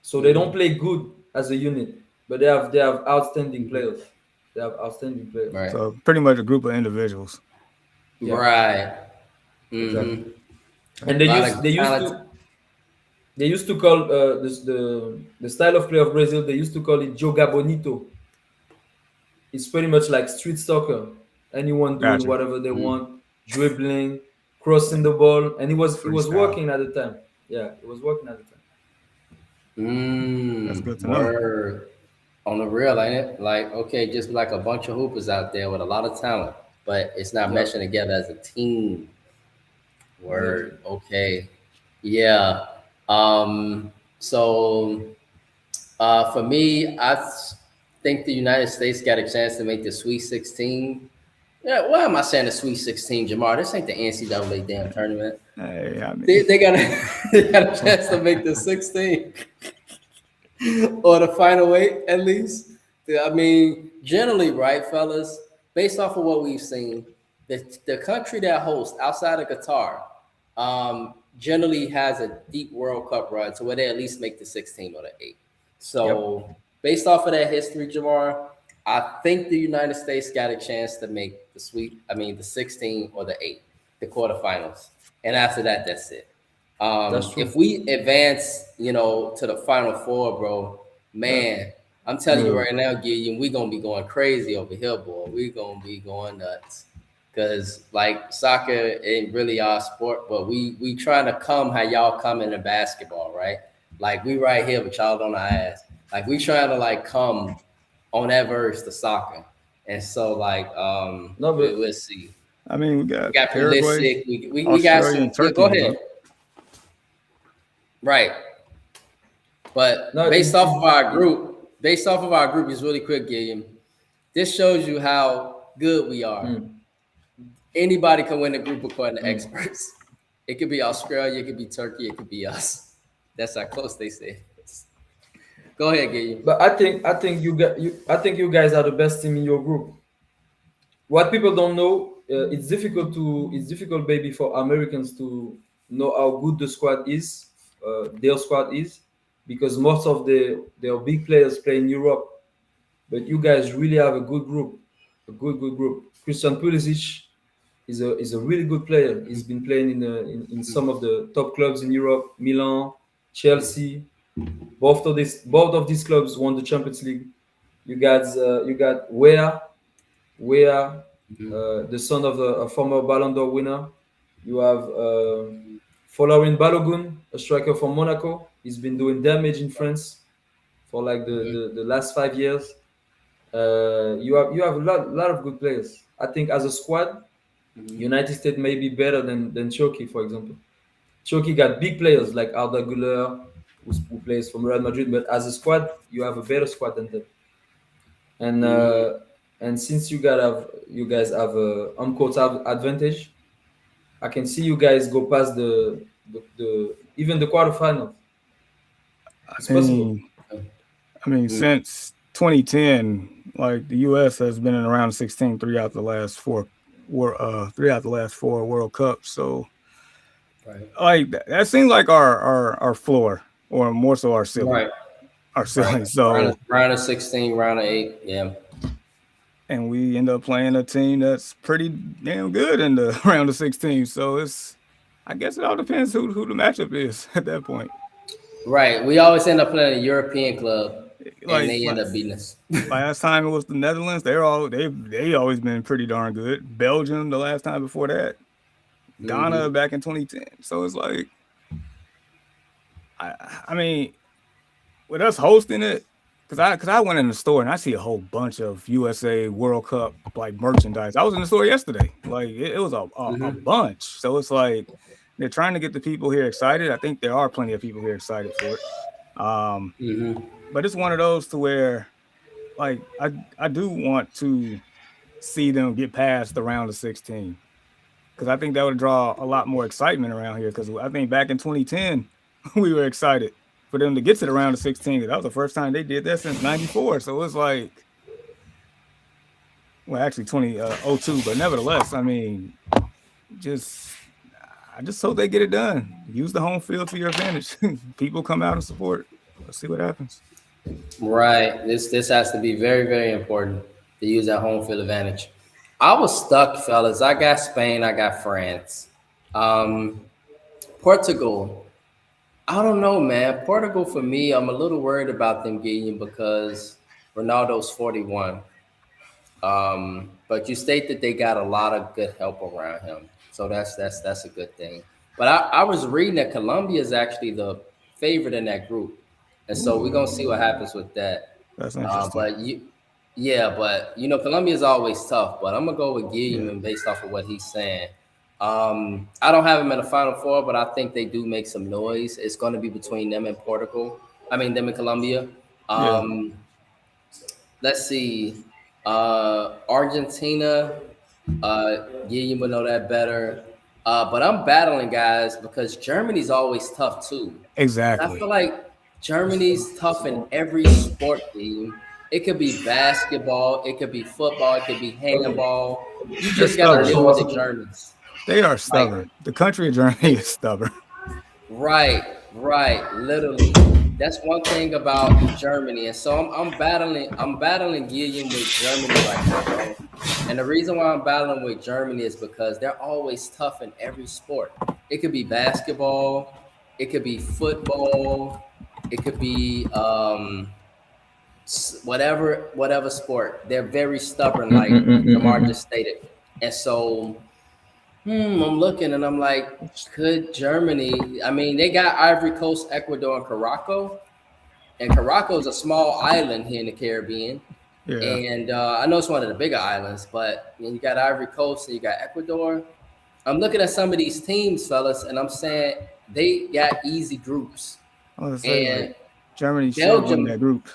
So they don't Mhm. play good as a unit, but they have outstanding Mhm. players. They have outstanding players. Right. So pretty much a group of individuals. Yeah, Right. exactly. Mm-hmm. And A lot of talent. they used to call the style of play of Brazil. They used to call it joga bonito. It's pretty much like street soccer. Anyone doing Gotcha. whatever they Mm. want, dribbling, crossing the ball, and it was Freestyle. working at the time. Yeah, it was working at the time. That's Mm. good to know. Word. On the real, ain't it? Like, okay, just like a bunch of hoopers out there with a lot of talent, but it's not Yeah, meshing together as a team. exactly. Word. Okay. Yeah. So for me, think the United States got a chance to make the Sweet 16. Yeah, why am I saying the Sweet 16, Jamar? This ain't the NCAA damn tournament. Hey, I They, mean, they got a, they got a chance to make the 16 or the final eight at least. I mean, generally, right, fellas, based off of what we've seen, the country that hosts outside of Qatar generally has a deep World Cup run to where they at least make the 16 or the 8. Yep. So, based off of that history, Jamar, I think the United States got a chance to make the 16 or the 8, the quarterfinals. And after that, that's it. That's If true. we advance, to the final four, bro, Yeah. man, I'm telling you the right now, Gideon, we gonna be going crazy over here, boy. We gonna be going nuts. Cause like soccer ain't really our sport, but we trying to come how y'all come in the basketball, right? Like we right here, but y'all on our ass. Like we trying to like come on that verse to soccer. And so like No, but we'll see. I mean, we We got got Paraguay, Pulisic. We got Australia, some. and Yeah, Turkey go in the ahead. group. Right. But no, based off of our group, is really quick, Gilliam. This shows you how good we are. mm, Anybody can win a group according to mm. experts. It could be Australia, it could be Turkey, it could be us. That's how close they say. Go ahead, Gilliam. But I think you guys are the best team in your group. What people don't know, it's difficult maybe for Americans to know how good the squad is, their squad is, because most of their big players play in Europe. But you guys really have a good group, a good group. Christian Pulisic is a really good player. He's been playing in some of the top clubs in Europe, Milan, Chelsea. Both of these clubs won the Champions League. You got Wea, the son of a former Ballon d'Or winner. You have Folarin Balogun, a striker from Monaco. He's been doing damage in France for like the last 5 years. You have a lot of good players. I think as a squad, United States may be better than Turkey, for example. Turkey got big players like Arda Güler, who plays from Real Madrid, but as a squad, you have a better squad than them. And Mhm. since you guys have a home court advantage, I can see you guys go past the even the quarterfinals. It's I possible. mean, since 2010, like the U.S. has been in around 16 three out the last four World Cups. So, Right. like that seems like our floor, or more so our ceiling. Right. Our Right. ceiling. So, Round of 16, round of 8. Yeah. and we end up playing a team that's pretty damn good in the round of 16. So I guess it all depends who the matchup is at that point. Right. We always end up playing a European club. and they end up beating us. last time it was the Netherlands. They always been pretty darn good. Belgium the last time before that. Ghana back in 2010. So it's like, I mean, with us hosting it, because I went in the store and I see a whole bunch of USA World Cup like merchandise. I was in the store yesterday. Like it was a bunch. So it's like they're trying to get the people here excited. I think there are plenty of people here excited for it. But it's one of those to where, like, I do want to see them get past the round of 16, because I think that would draw a lot more excitement around here. Because I think back in 2010 we were excited for them to get to the round of 16. That was the first time they did that since '94. So it was like, well, actually 2002, but nevertheless, I mean, I just hope they get it done. Use the home field to your advantage. People come out and support. Let's see what happens. Right. This has to be very, very important to use that home field advantage. I was stuck, fellas. I got Spain. I got France. Portugal. I don't know, man. Portugal, for me, I'm a little worried about them getting, because Ronaldo's 41. But you state that they got a lot of good help around him. So that's a good thing. But I was reading that Colombia is actually the favorite in that group. And so we're going to see what happens with that. That's interesting. But Colombia is always tough. But I'm going to go with Guillermo based off of what he's saying. I don't have them in the Final Four, but I think they do make some noise. It's going to be between them and them and Colombia. Let's see. Argentina, you would know that better. But I'm battling, guys, because Germany's always tough too. Exactly. I feel like Germany's tough in every sport team. It could be basketball, it could be football, it could be handball. You just got to deal with the Germans. They are stubborn. The country of Germany is stubborn. Right. Literally. That's one thing about Germany. And so I'm battling Guillaume with Germany right now, bro. And the reason why I'm battling with Germany is because they're always tough in every sport. It could be basketball, it could be football, it could be whatever sport. They're very stubborn, like Lamar just stated. And so I'm looking and I'm like, could Germany? I mean, they got Ivory Coast, Ecuador, and Morocco. And Morocco is a small island here in the Caribbean. Yeah. And I know it's one of the bigger islands, but you got Ivory Coast and you got Ecuador. I'm looking at some of these teams, fellas, and I'm saying they got easy groups. And Germany should win that group.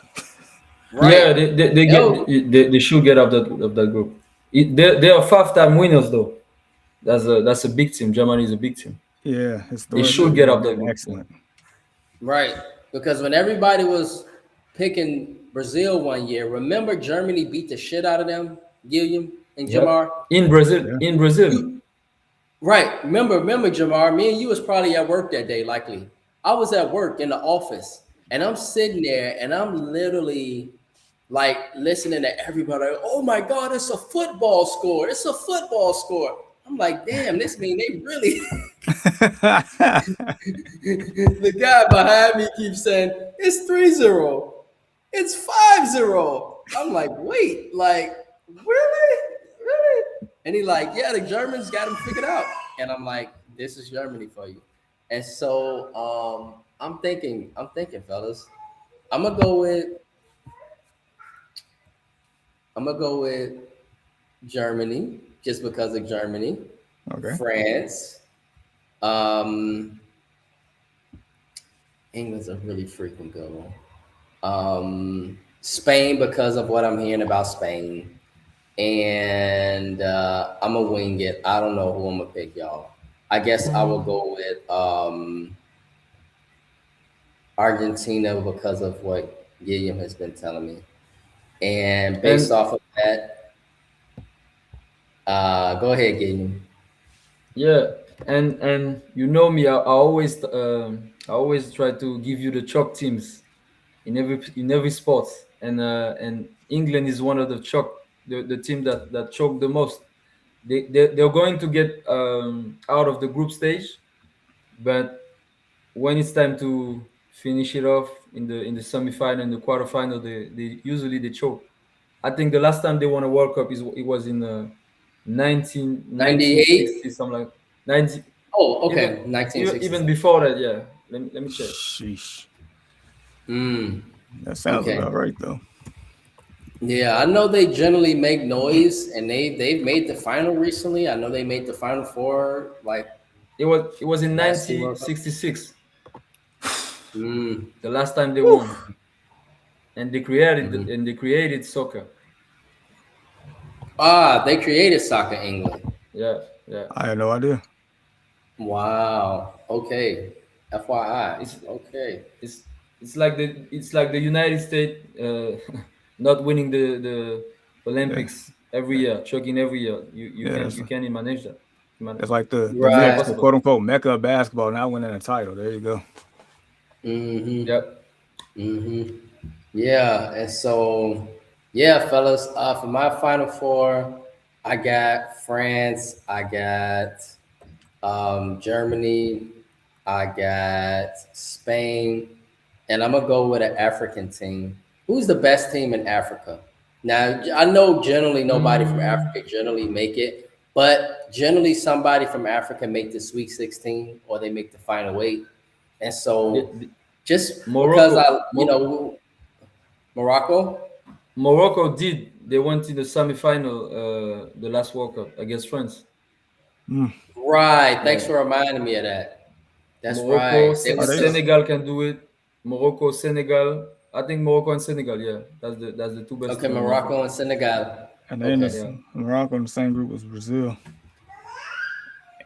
Right. Yeah, they should get out of that group. They are 5-time winners though. That's a big team. Germany is a big team. Yeah, they should get out that group. Excellent. Right, because when everybody was picking Brazil one year, remember Germany beat the shit out of them, Guillaume and Jamar? In Brazil. Right. Remember, Jamar, me and you was probably at work that day, likely. I was at work in the office, and I'm sitting there, and I'm literally like listening to everybody. Oh my God, it's a football score. It's a football score. I'm like, damn, this mean they really. The guy behind me keeps saying, it's 3-0. It's 5-0. I'm like, wait, like, really? And he's like, yeah, the Germans got them figured out. And I'm like, this is Germany for you. And so I'm thinking, fellas, I'm gonna go with Germany, just because of Germany. Okay. France. England's a really freaking good one. Spain, because of what I'm hearing about Spain. And I'm gonna wing it. I don't know who I'm gonna pick, y'all. I guess I will go with Argentina because of what Guillaume has been telling me. And based off of that, go ahead, Guillaume. Yeah, and you know me, I always try to give you the chalk teams in every sport, and England is one of the team that choke the most. They're going to get out of the group stage, but when it's time to finish it off in the semi-final and the quarterfinal. They usually they choke. I think the last time they won a World Cup it was in 98. 1960 something like 90 Oh, even okay. even 1967. before that. Yeah, let me check. Sheesh. Mm, That sounds okay. about right though. Yeah, I know they generally make noise, and they've made the final recently. I know they made the final four like It was in last two World Cups. 1966 Mm, the last time they Whew. won, and mhm. they created soccer. Ah, they created soccer England. Yeah, yeah. I had no idea. Wow. Okay. FYI. It's Okay. it's it's like the United States not winning the Yeah, Olympics every year, choking every year. yeah. You can't manage that. That's like the It's Knicks, Right. the impossible. quote unquote mecca of basketball, not winning a title. There you go. Mm-hmm. Yep. Mm-hmm. Yeah. And so, yeah, fellas, for my final four, I got France, I got Germany, I got Spain, and I'm gonna go with an African team. Who's the best team in Africa? Now I know generally nobody from Mm, Africa generally make it, but generally somebody from Africa make the Sweet 16 or they make the final eight. And so the just because Morocco, Morocco, Morocco did. They went in the semi-final, the last World Cup against France. Mm. right? Thanks Yeah, for reminding me of that. That's Morocco, right. They were Are they? six. Senegal can do it. Morocco, Senegal. I think Morocco and Senegal. Yeah, that's the two best Okay, team in Africa. Morocco and Senegal. And then Okay, this Yeah, Morocco in the same group as Brazil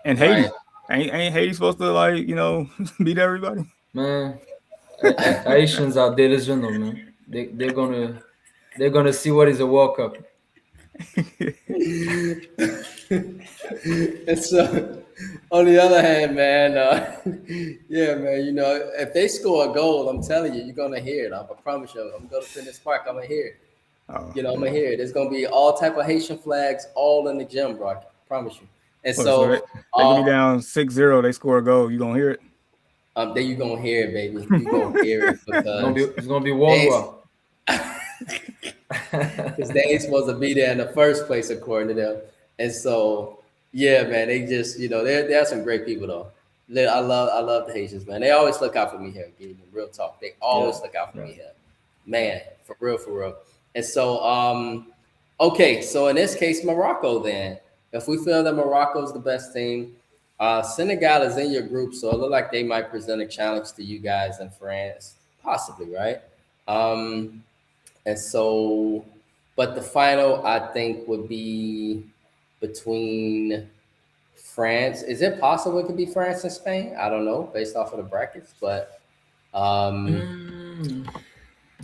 and right. Haiti. Ain't Haiti supposed to like beat everybody? man. Haitians are delusional, man. They're gonna see what is a World Cup. And so, on the other hand, man, yeah, man, if they score a goal, I'm telling you, you're gonna hear it. I promise you. I'm gonna finish park. I'm gonna hear it. Oh, I'm yeah. gonna hear it. There's gonna be all type of Haitian flags all in the gym, bro. I promise you. And What, so so, they could be down 6-0, they score a goal, you gonna hear it? then you gonna hear it, baby. You gonna hear it because It's gonna be World they, War. because they ain't supposed to be there in the first place, according to them. And so, yeah, man, they just, they're some great people though. I love the Haitians, man. They always look out for me here. Gideon. Real talk, they Yeah, always look out for yeah. me here, man, for real, for real. And so, okay, so in this case, Morocco. Then, if we feel that Morocco is the best team, Senegal is in your group, so it look like they might present a challenge to you guys in France, possibly, right? Um, and so, but the final I think would be between France. Is it possible it could be France and Spain? I don't know, based off of the brackets, but Mm,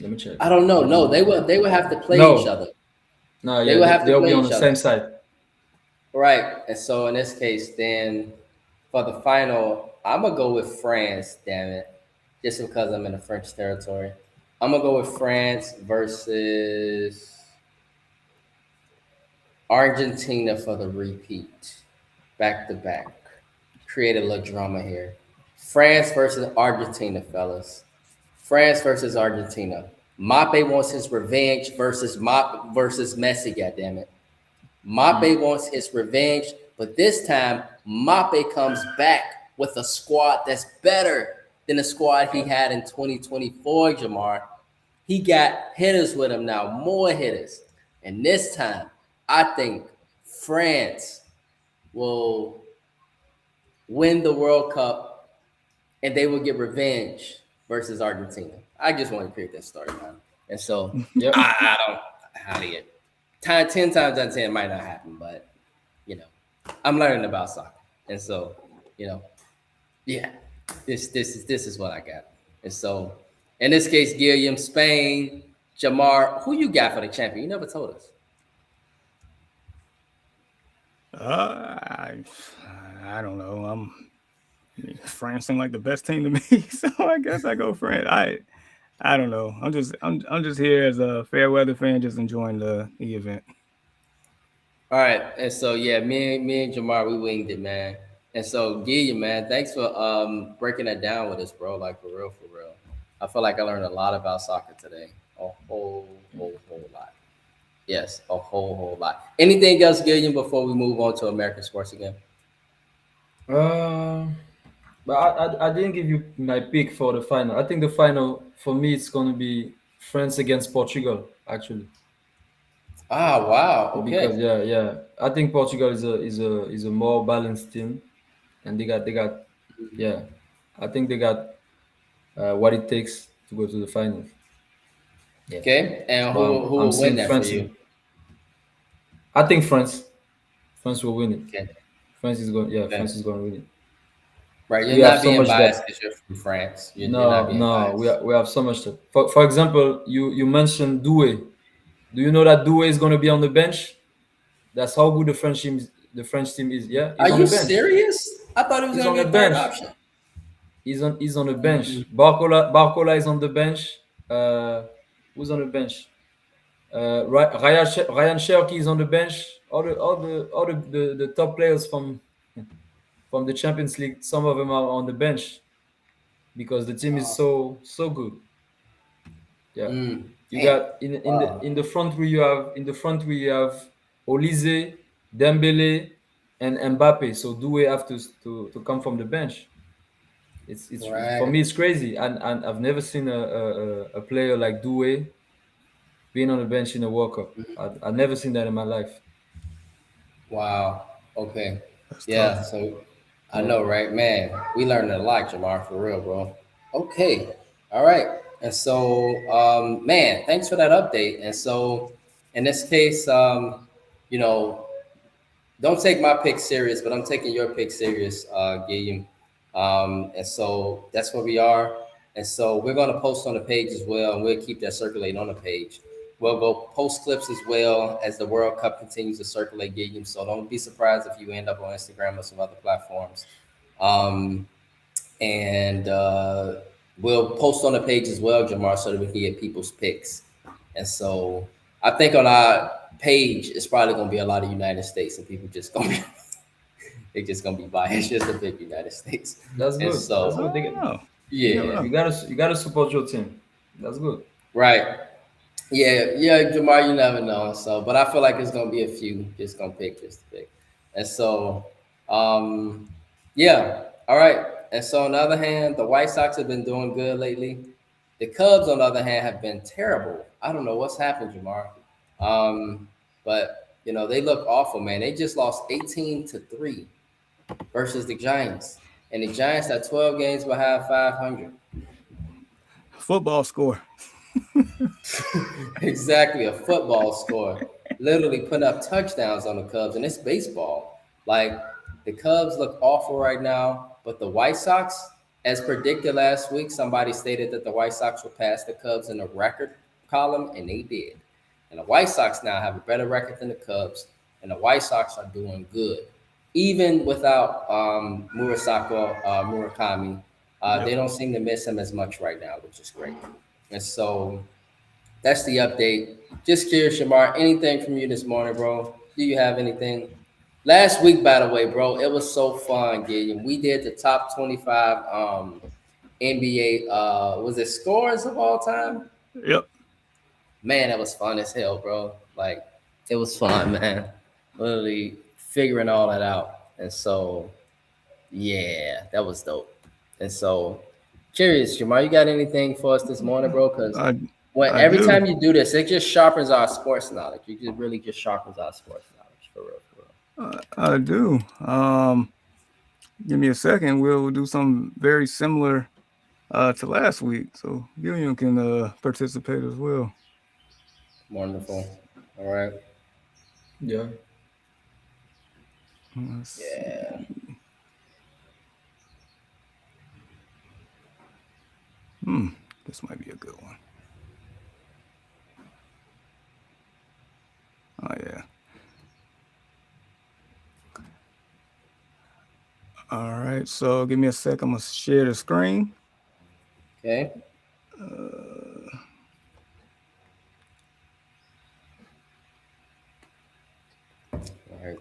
let me check. I don't know. No, they would have to play each No, other. no, They yeah, would have to they'll be play on each the other, same side. right? And so in this case, then for the final, I'm gonna go with France. Damn it, just because I'm in the French territory, I'm gonna go with France versus Argentina for the repeat, back to back. Create a little drama here. France versus Argentina, fellas. France versus Argentina. Mape wants his revenge versus Messi. Goddamn it. Mm. Mape wants his revenge, but this time Mape comes back with a squad that's better than the squad he had in 2024. Jamar, he got hitters with him now, more hitters, and this time I think France will win the World Cup and they will get revenge versus Argentina. I just want to create that story, man. And so Yep. I don't how do you 10 times out of 10 it might not happen, but you know, I'm learning about soccer. And so, yeah, this is what I got. And so in this case, Gilliam, Spain, Jamar, who you got for the champion? You never told us. I, I don't know. France seem like the best team to me, so I guess I go France. I don't know. I'm just here as a fair weather fan, just enjoying the event. All right, and so yeah, me and Jamar, we winged it, man. And so Gilliam, man, thanks for breaking that down with us, bro. Like for real, for real. I feel like I learned a lot about soccer today. A whole lot. Yes, a whole lot. Anything else, Gillian, before we move on to American sports again? Uh, but I didn't give you my pick for the final. I think the final for me it's gonna be France against Portugal actually, Ah, wow. because Okay. I think Portugal is a more balanced team, and they got yeah, I think they got what it takes to go to the finals. Yeah, Okay. And so I'm who I'm will win seeing that for France. you? I think France will win it. Okay. France Okay. is going to win it. Right. You're We have not so being much biased depth. because you're from France. You're not No, being no, biased. we have so much depth. For example, you mentioned Doué. Do you know that Doué is going to be on the bench? That's how good the French team is. Yeah, Are he's on you the bench. serious? I thought it was He's going on to the be a third bench. option. He's on the bench. Mm, Barcola is on the bench. Who's on the bench? Ryan Cherky is on the bench. All the top players from the Champions League, some of them are on the bench because the team is awesome. so good. Yeah, you Damn. got Wow. in the front three you have Olise, Dembele, and Mbappe. So Doué have to come from the bench. It's for me Right. it's crazy, and I've never seen a player like Doué being on the bench in a World Cup. I've never seen that in my life. Wow. Okay. That's Yeah. tough. So I Yeah. know, right? Man, we learned a lot, Jamar, for real, bro. Okay. All right. And so, man, thanks for that update. And so, in this case, you know, don't take my pick serious, but I'm taking your pick serious, Gilliam. And so that's where we are. And so we're going to post on the page as well, and we'll keep that circulating on the page. We'll go post clips as well as the World Cup continues to circulate, Gilliam. So don't be surprised if you end up on Instagram or some other platforms. Um, and we'll post on the page as well, Jamar, so that we can get people's picks. And so I think on our page, it's probably going to be a lot of United States, and people just going to be they're just going to be biased just to pick United States. That's And good. That's I so, good. don't know. You never yeah, know. You gotta support your team. That's good. right. Yeah, Jamar, you never know. So, but I feel like it's gonna be a few just gonna pick just to pick. And so, um, yeah, all right. And so on the other hand, the White Sox have been doing good lately. The Cubs, on the other hand, have been terrible. I don't know what's happened, Jamar. But they look awful, man. They just lost 18-3 versus the Giants. And the Giants are 12 games behind 500. Football score. Exactly, a football score. Literally putting up touchdowns on the Cubs, and it's baseball. Like the Cubs look awful right now, but the White Sox, as predicted last week, somebody stated that the White Sox would pass the Cubs in the record column, and they did. And the White Sox now have a better record than the Cubs, and the White Sox are doing good, even without Murakami. Yep. They don't seem to miss him as much right now, which is great. And so that's the update. Just curious, Shamar, anything from you this morning, bro? Do you have anything? Last week, by the way, bro, it was so fun, Gideon. We did the top 25 NBA was it scores of all time? Yep. Man, that was fun as hell, bro. Like it was fun, man. Literally figuring all that out. And so yeah, that was dope. And so curious, Shamar, you got anything for us this morning, bro? Because I when I every do. time you do this, it just sharpens our sports knowledge. You just really just sharpens our sports knowledge for real, for real. I do. Give me a second. We'll do something very similar to last week, so Gillian can participate as well. Wonderful. All right. Yeah. Let's see. Yeah. This might be a good one. Oh yeah. All right. So give me a sec. I'm gonna share the screen. Okay. All right.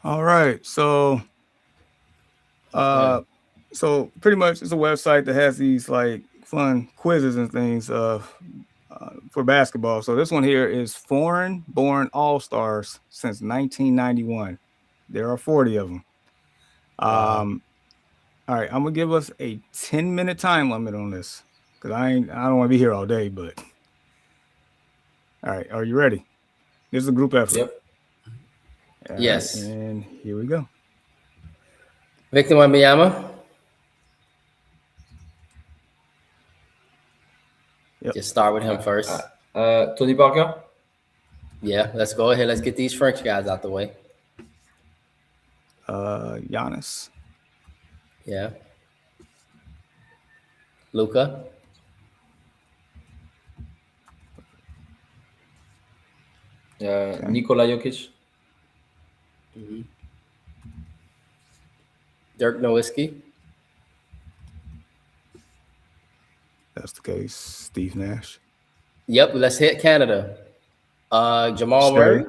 All right. So Okay. So pretty much, it's a website that has these like fun quizzes and things for basketball. So this one here is foreign-born all-stars since 1991. There are 40 of them. Wow. All right, I'm gonna give us a 10-minute time limit on this because I don't want to be here all day. But all right, are you ready? This is a group effort. Yep. All Yes. right, and here we go. Victor Wembanyama. Yep. Just start with him first. Tony Parker. Yeah, let's go ahead. Let's get these French guys out the way. Giannis. Yeah. Luca. Nikola Jokic. Dirk Nowitzki. That's the case. Steve Nash. Yep, let's hit Canada. Jamal Shea. Murray.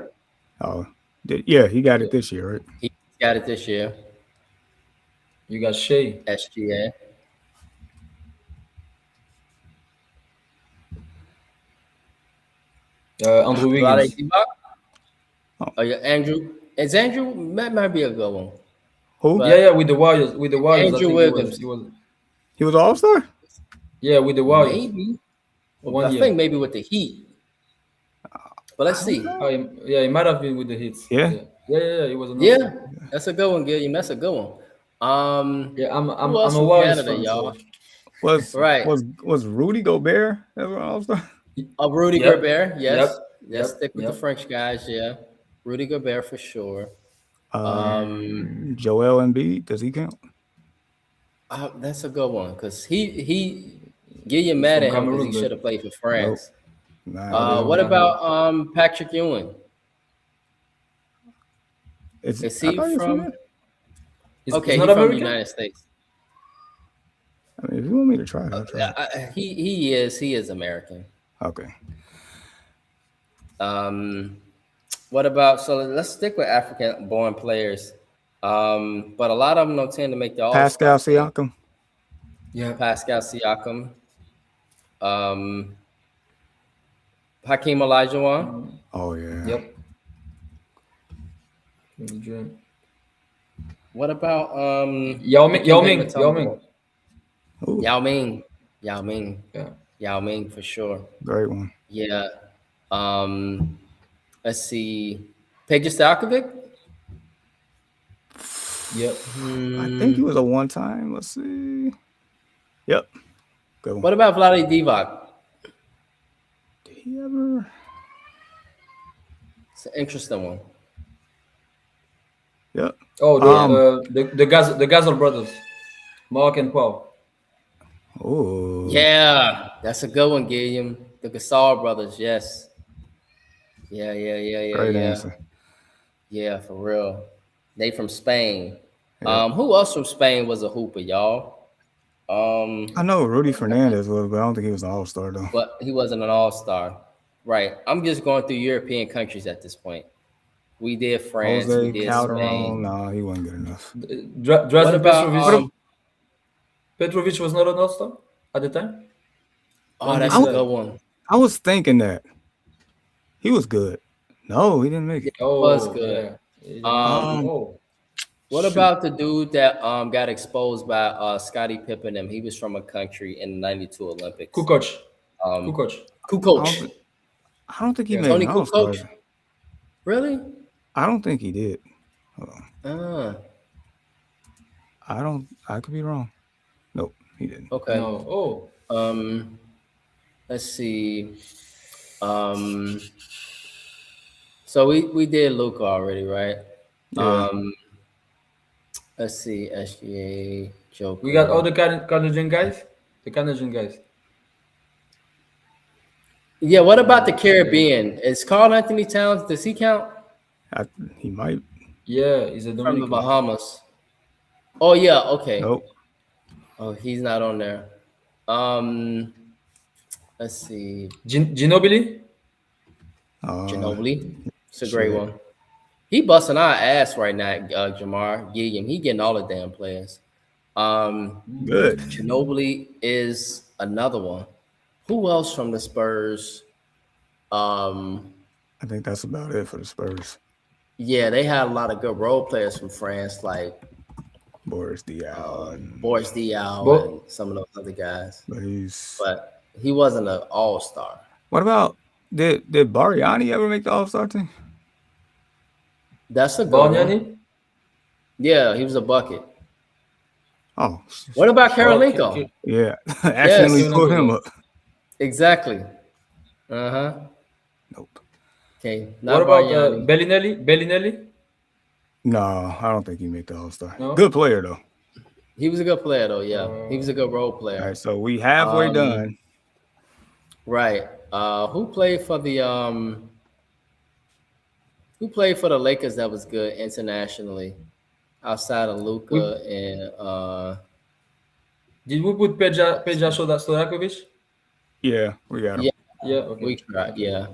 Oh, yeah, he got it this year, right? He got it this year. You got Shea. SGA. Andrew Vlade Wiggins. Divac. Oh, yeah, Andrew. Is Andrew? That might be a good one. Who? But- Yeah, with the Warriors. With the Warriors, Andrew I think Wiggins. he was. He was All Star. Yeah, with the Warriors. Maybe. One I year. think maybe with the Heat. But let's see. Oh, he might have been with the Hits. Yeah? Yeah. He was. Yeah, that's a good one, Gilliam. That's a good one. Yeah, I'm Who else a from Warriors Canada, fan, y'all? so- Right. Was Rudy Gobert ever All Star? Rudy Yep. Gobert, yes. Yep. Let's Yep. stick with Yep. the French guys, yeah. Rudy Gobert for sure. Joel Embiid, does he count? That's a good one because he Gilliam mad at him because Cameroon, he but- should have played for France. Nah, What about Patrick Ewing? Is I he thought he was from? there. Okay, he's he's not from the American. United States. I mean, if you want me to try it, I'll try it. He is American. Okay. What about, so let's stick with African born players. But a lot of them don't tend to make the all Pascal Siakam. Yeah. Pascal Siakam. Hakeem Olajuwon. Oh yeah. Yep. The dream. What about Yao Ming. Ooh, Yao Ming. Yao Ming. Yeah. Yao Ming for sure. great one. Yeah. Let's see. Peja Stalkovic. Yep. I think he was a one-time. Let's see. Yep. Good one. What about Vlade Divac? Did he ever? It's an interesting one. Yep. Oh, the Gasol brothers, Mark and Paul. Oh. Yeah, that's a good one, Gilliam. The Gasol brothers, yes. Yeah. Great answer. Yeah, for real. They from Spain. Who else from Spain was a hooper, y'all? I know Rudy Fernandez was, but I don't think he was an All-Star though. But he wasn't an all-star. Right. I'm just going through European countries at this point. We did France, we Jose did Calderon. Spain. No, he wasn't good enough. What about Drazen Petrovic was not an All-Star at the time. oh, that's a good one. I was thinking that he was good. No, he didn't make it. Oh, was good. Yeah. What Shoot. about the dude that got exposed by Scottie Pippen? And he was from a country in the '92 Olympics. Kukoc. Kukoc. I don't think he Yeah, made Tony an All-Star. Kukoc? Really? I don't think he did. Hold on. I could be wrong. Nope, he didn't. Okay. No. Oh. Let's see. So we did Luka already, right? Yeah. Let's see. SGA, Joker. We got all the Canadian guys. The Canadian guys. Yeah. What about the Caribbean? Is Carl Anthony Towns? Does he count? He might. Yeah, he's a From the Dominican. Bahamas. Oh yeah. Okay. Nope. Oh, he's not on there. Let's see. Ginobili. Ginobili. It's a shit. great one. He busting our ass right now, Jamar Gilliam. He getting all the damn players. Good. Ginobili is another one. Who else from the Spurs? I think that's about it for the Spurs. Yeah, they had a lot of good role players from France, like Boris Diaw, and Boris Diaw But and some of those other guys. but he's. But he wasn't an all-star. What about did Bariani ever make the All-Star team? That's a good one. Bargnani? Yeah, he was a bucket. Oh, What about Oh, Karolinko? yeah, accidentally Yes. pulled him up. Exactly. Uh-huh. Nope. Okay. What Not about Bargnani. Bellinelli? Bellinelli? No, I don't think he made the All-Star. No? Good player though. He was a good player though, yeah. He was a good role player. All right, so we halfway done. Right. Who played for the Lakers that was good internationally outside of Luka and Did we put Peja Stojakovic? Yeah, we got him. yeah, Yeah, okay. we tried, yeah.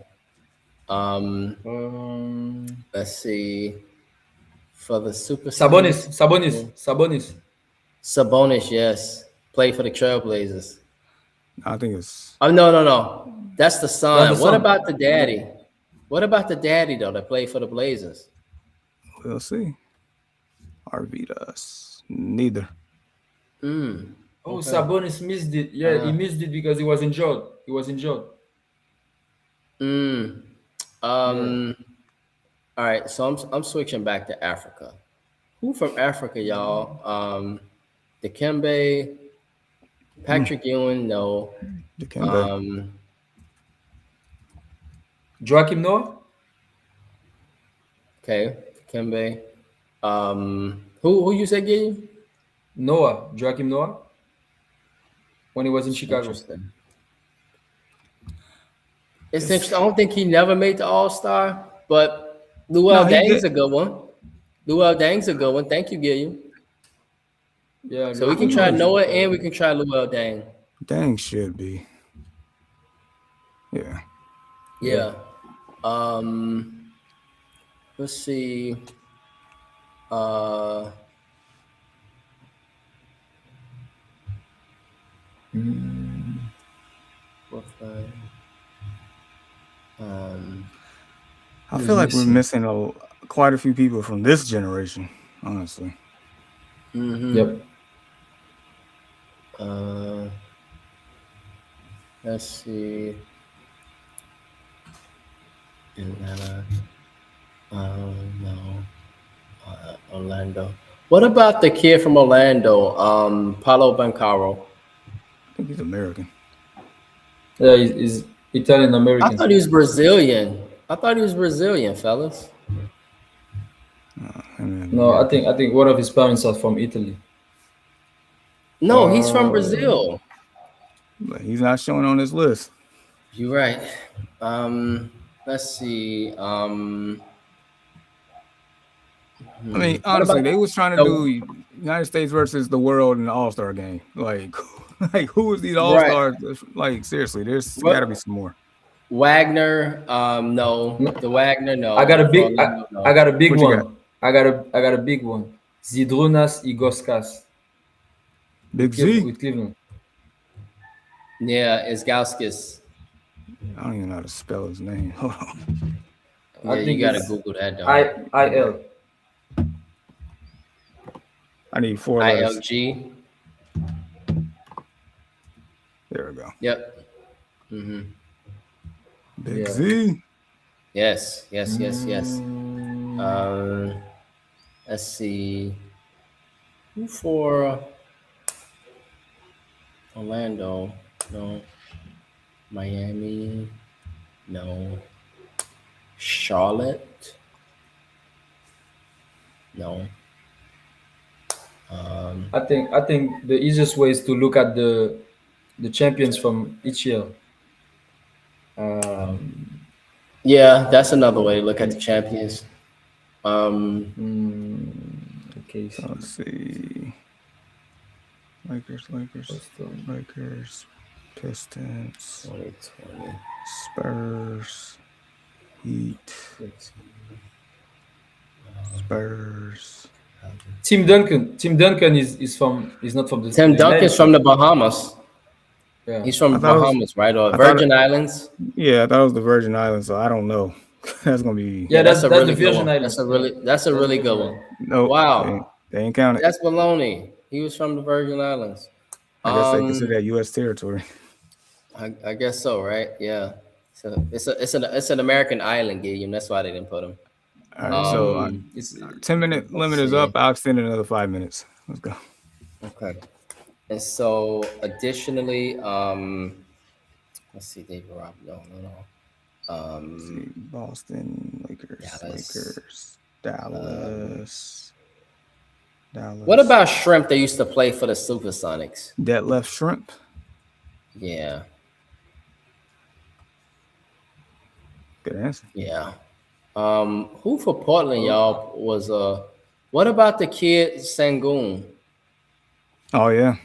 Um, Let's see. For the Super Sabonis. Sabonis, yes. Played for the Trailblazers. I think it's Oh no. That's the son. That's the What son. about the daddy? What about the daddy though that played for the Blazers? we'll see. Arvidas. Neither. Oh, Sabonis missed it. Yeah, he missed it because he was injured. All right, so I'm switching back to Africa. Who from Africa, y'all? Dikembe, Patrick Ewing, no. Dikembe. Joachim Noah? Okay, Dikembe. Who you said gave you? Joachim Noah? When he was in Chicago. Interesting. It's interesting. I don't think he never made the All-Star, but Luol No, he Deng's did. a good one. Luol Deng's a good one. Thank you, Gilliam. Yeah. So we can try Noah and we can try Luol Deng. Dang should be. Yeah. Yeah. Let's see. I feel like we're missing quite a few people from this generation, honestly. Yep. Let's see. Atlanta. No. Orlando. What about the kid from Orlando? Paolo Banchero. I think he's American. Yeah, he's Italian I American. thought he was Brazilian. Fellas. No, I think one of his parents are from Italy. No, he's from Brazil. But he's not showing on this list. You're right. Let's see. I mean, honestly, they was trying to do United States versus the world in the All-Star game. Like who is these All-Stars? Like, seriously, there's got to be some more. Wagner, no. The Wagner, no. I got a big no. I got a big What you one. I got a big one. Zydrunas Ilgauskas. Big Z. With Cleveland. Yeah, it's Gauskas. I don't even know how to spell his name. Hold on. Yeah, I think you gotta it's Google that. Though. IL. I need 4 letters. ILG. There we go. Yep. Big Z. Yes. Let's see. Who for Orlando? No. Miami? No. Charlotte? No. I think the easiest way is to look at the champions from each year. Yeah, that's another way to look at the champions. Okay. So let's see. Lakers, Pistons, 2020. Spurs, Heat, Spurs. Tim Duncan. Tim Duncan is not from Tim the Duncan's United from the States. Bahamas. Yeah. He's from I thought it was. Bahamas, right? Or I thought. Virgin Islands. Yeah, I thought it was the Virgin Islands, so I don't know. That's gonna be Yeah, That's a that's really the good Virgin one. Islands. That's a the really Virgin good one. Islands. no. Wow, They ain't counted. that's baloney. He was from the Virgin Islands. I guess they consider that U.S. territory. I guess so, right? Yeah. So it's an American island, Gilliam. That's why they didn't put him. All right, so It's 10-minute limit is see. up. I'll extend it another 5 minutes. Let's go. Okay. And so additionally, let's see, David Rob. No. Let's see, Boston, Dallas. What about Shrimp? They used to play for the Supersonics. That left Shrimp? Yeah. Good answer. Yeah. Who for Portland, y'all, was what about the kid Sangoon? Oh yeah.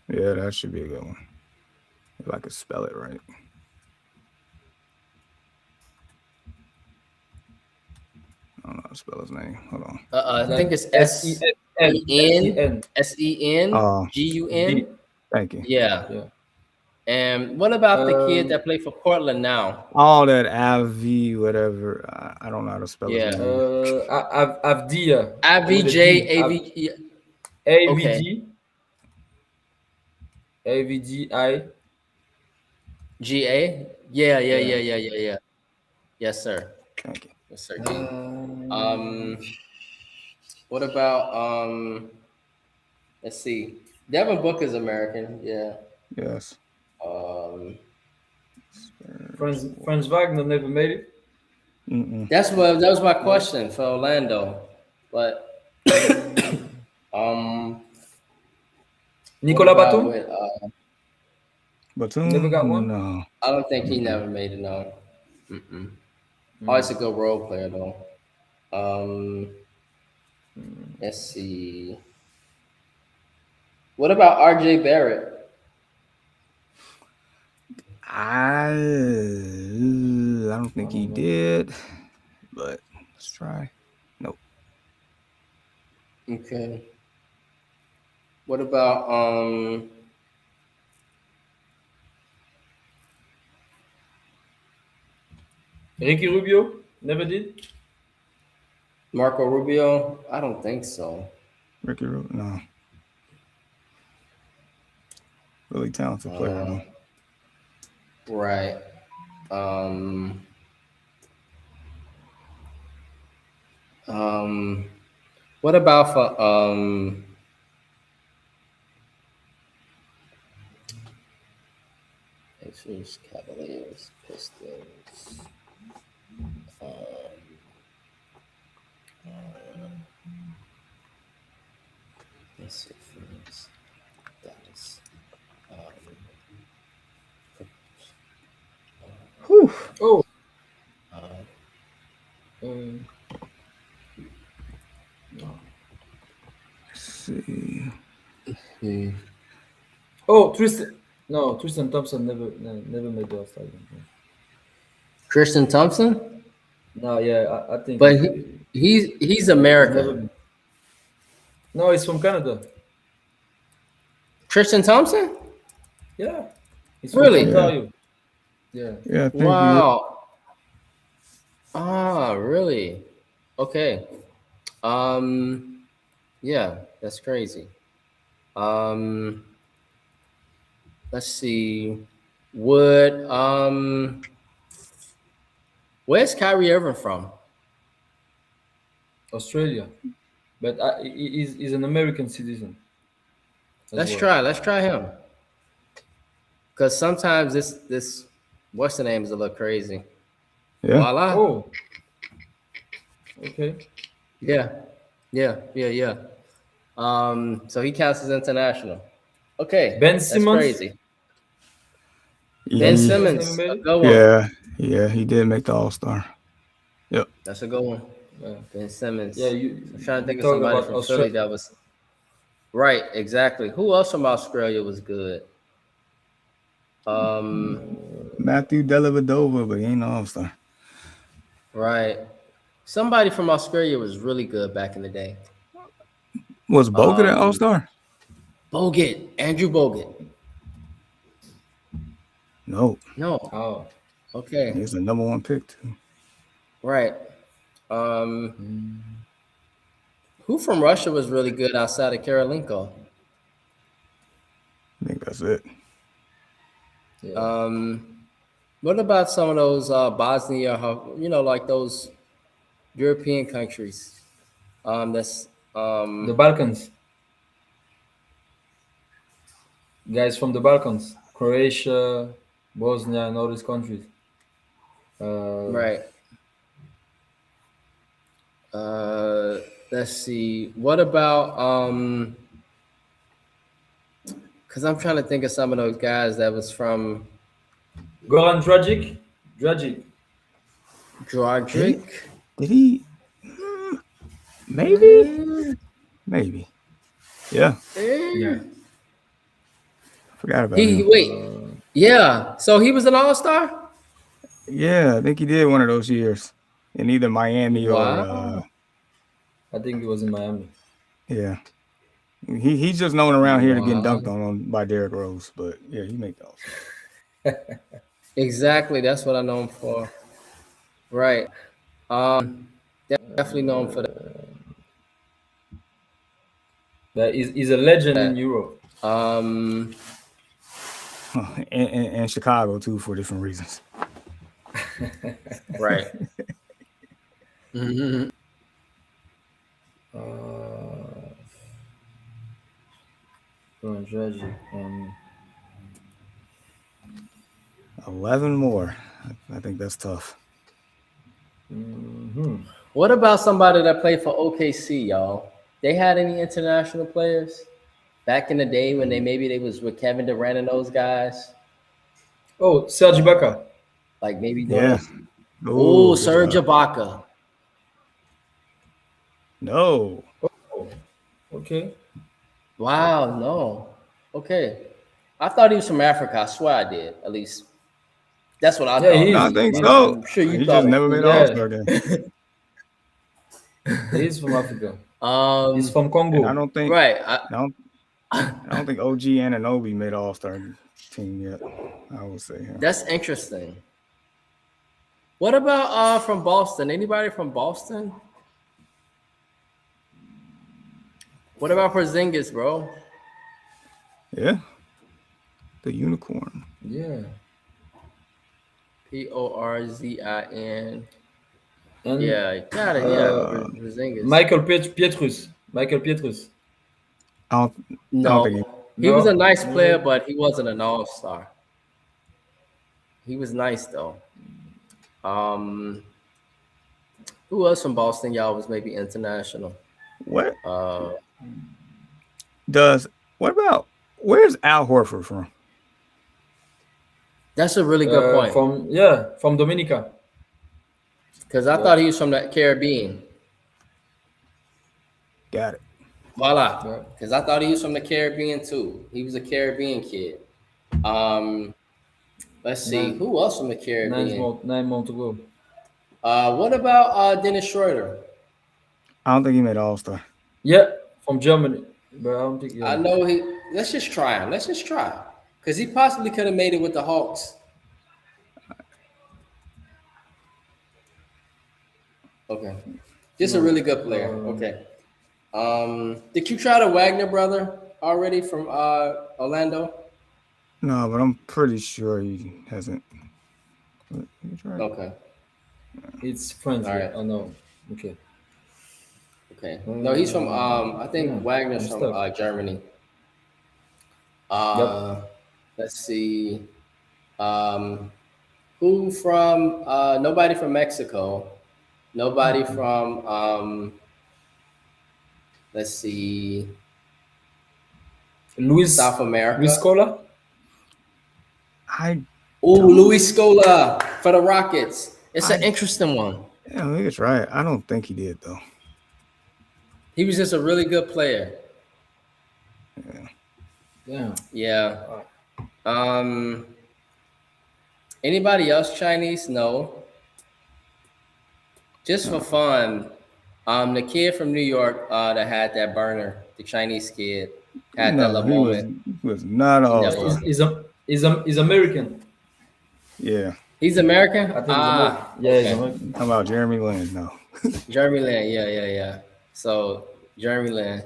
Yeah, that should be a good one. If I could spell it right. I don't know how to spell his name. Hold on. I think it's S-E-N G-U-N. Thank you. Yeah. And what about the kid that played for Portland now? All that Avi, whatever. I don't know how to spell Yeah. his name. Avdia. AVJ, AVD. AVDI. G-A? Yeah. Yes, sir. Thank you. Yes, sir. What about let's see. Devin Booker's American, yeah. Yes. Franz Wagner never made it. That was my question for Orlando. But Nicolas Batum? Batum? Never got one? No. I don't think he never made it, no. Oh, he's a good role player though. Let's see. What about RJ Barrett? I don't think he did, but let's try. Nope. Okay. What about Ricky Rubio? Never did? Marco Rubio? I don't think so. Ricky Rubio? No. Really talented player, though. Right. What about for Pacers, Cavaliers, Pistons. Let's see, Phoenix, Dallas. Whew. Oh. Let's see. Oh, Tristan Thompson never made the All-Star game. Tristan Thompson? No, yeah, I think. But he's American. No, he's from Canada. Tristan Thompson? Yeah. He's Really? from Ontario. Yeah. Yeah. Wow. Ah, really? Okay. Yeah, that's crazy. Let's see. Where's Kyrie Irving from? Australia, but he's an American citizen. Let's try him. Because sometimes this what's the name is a little crazy. Yeah. Voila. Oh. Okay. Yeah. So he counts as international. Okay. Ben Simmons? That's crazy. Yeah. Ben Simmons. A good one. Yeah, he did make the All-Star. Yep. That's a good one. Yeah. Ben Simmons. Yeah, I'm trying to think of talk somebody about from Philly that was right. Exactly. Who else from Australia was good? Matthew Dellavedova, but he ain't an All-Star. Right. Somebody from Australia was really good back in the day. Was Bogut an All-Star? Bogut, Andrew Bogut. No. No. Oh. Okay. He's the number 1 pick too. Right. Who from Russia was really good outside of Karolinko? I think that's it. Yeah. What about some of those Bosnia, like those European countries? That's The Balkans. Guys from the Balkans, Croatia, Bosnia, and all these countries. right. Let's see. What about because I'm trying to think of some of those guys that was from Goran Dragic. Dragic. Did he? Maybe. Yeah. Yeah. Forgot about He him. wait. Yeah. So he was an all-star? Yeah, I think he did one of those years in either Miami Wow. or I think it was in Miami. yeah. He's just known around here to getting Wow. dunked on by Derrick Rose, but yeah, he made those. Exactly. That's what I know him for. Right. Definitely know him for that. That is a legend in Europe. And Chicago too for different reasons. Right. Goran Dragic. 11 more. I think that's tough. What about somebody that played for OKC, y'all? They had any international players back in the day when they was with Kevin Durant and those guys? Oh, Serge Ibaka. Like maybe Yeah. Oh, good Serge job. Ibaka. No. Oh, okay. Wow, no. Okay. I thought he was from Africa. I swear I did. At least that's what I Yeah, thought. he is. I think He's- so. I'm sure you He thought just it. never made an Yeah. All-Star game. He's from Africa. He's from Congo. And I don't think Right. I don't think OG Anunoby made an All-Star team yet. I would say him. That's interesting. What about from Boston? Anybody from Boston? What about Porzingis, bro? Yeah. The unicorn. Yeah. Porzin. And Yeah, got it. Porzingis. Michael Pietrus. Michael Pietrus. I don't No, think he was No? a nice player, but he wasn't an all-star. He was nice though. Who else from Boston? Y'all was maybe international. what where's Al Horford from? That's a really good point From Dominica. because I thought he was from the Caribbean. Got it. Voila, Yeah. because I thought he was from the Caribbean too. He was a Caribbean kid. Let's see, who else from the Caribbean? 9 months ago. What about Dennis Schroeder? I don't think he made an All-Star. Yeah, from Germany. But I don't think. Yeah. I know he. Let's just try him. Because he possibly could have made it with the Hawks. Okay. Just a really good player. Okay. Did you try the Wagner brother already from Orlando? No, but I'm pretty sure he hasn't. Okay. It's French. All right. I know. Okay. Okay. No, he's from I think Wagner's I'm from stuck. Germany. Let's see. Who from nobody from Mexico. Nobody from let's see, Luis South America. Luis Scola. Luis Scola for the Rockets. It's an interesting one. Yeah, I think it's right. I don't think he did though. He was just a really good player. Yeah. Yeah. Anybody else Chinese? No. Just for fun, the kid from New York that had that burner. the Chinese kid, had that No, little moment. he was not an He never all-star. He's American. Yeah. He's American? I think he's American. Yeah, he's American. How about Jeremy Lin? No. Jeremy Lin, yeah. So Jeremy Lin.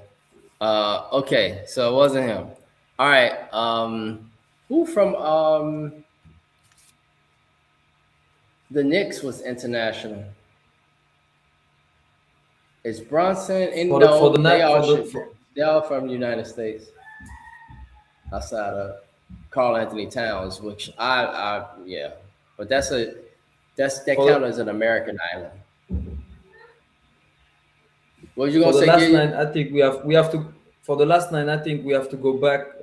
Okay, so it wasn't him. All right. Who from the Knicks was international? Is Bronson and they all from the United States. Outside of Carl Anthony Towns, which I yeah. But that counts as an American island. What was you gonna For the say? last Gideon? 9, I think we have to. For the last 9, I think we have to go back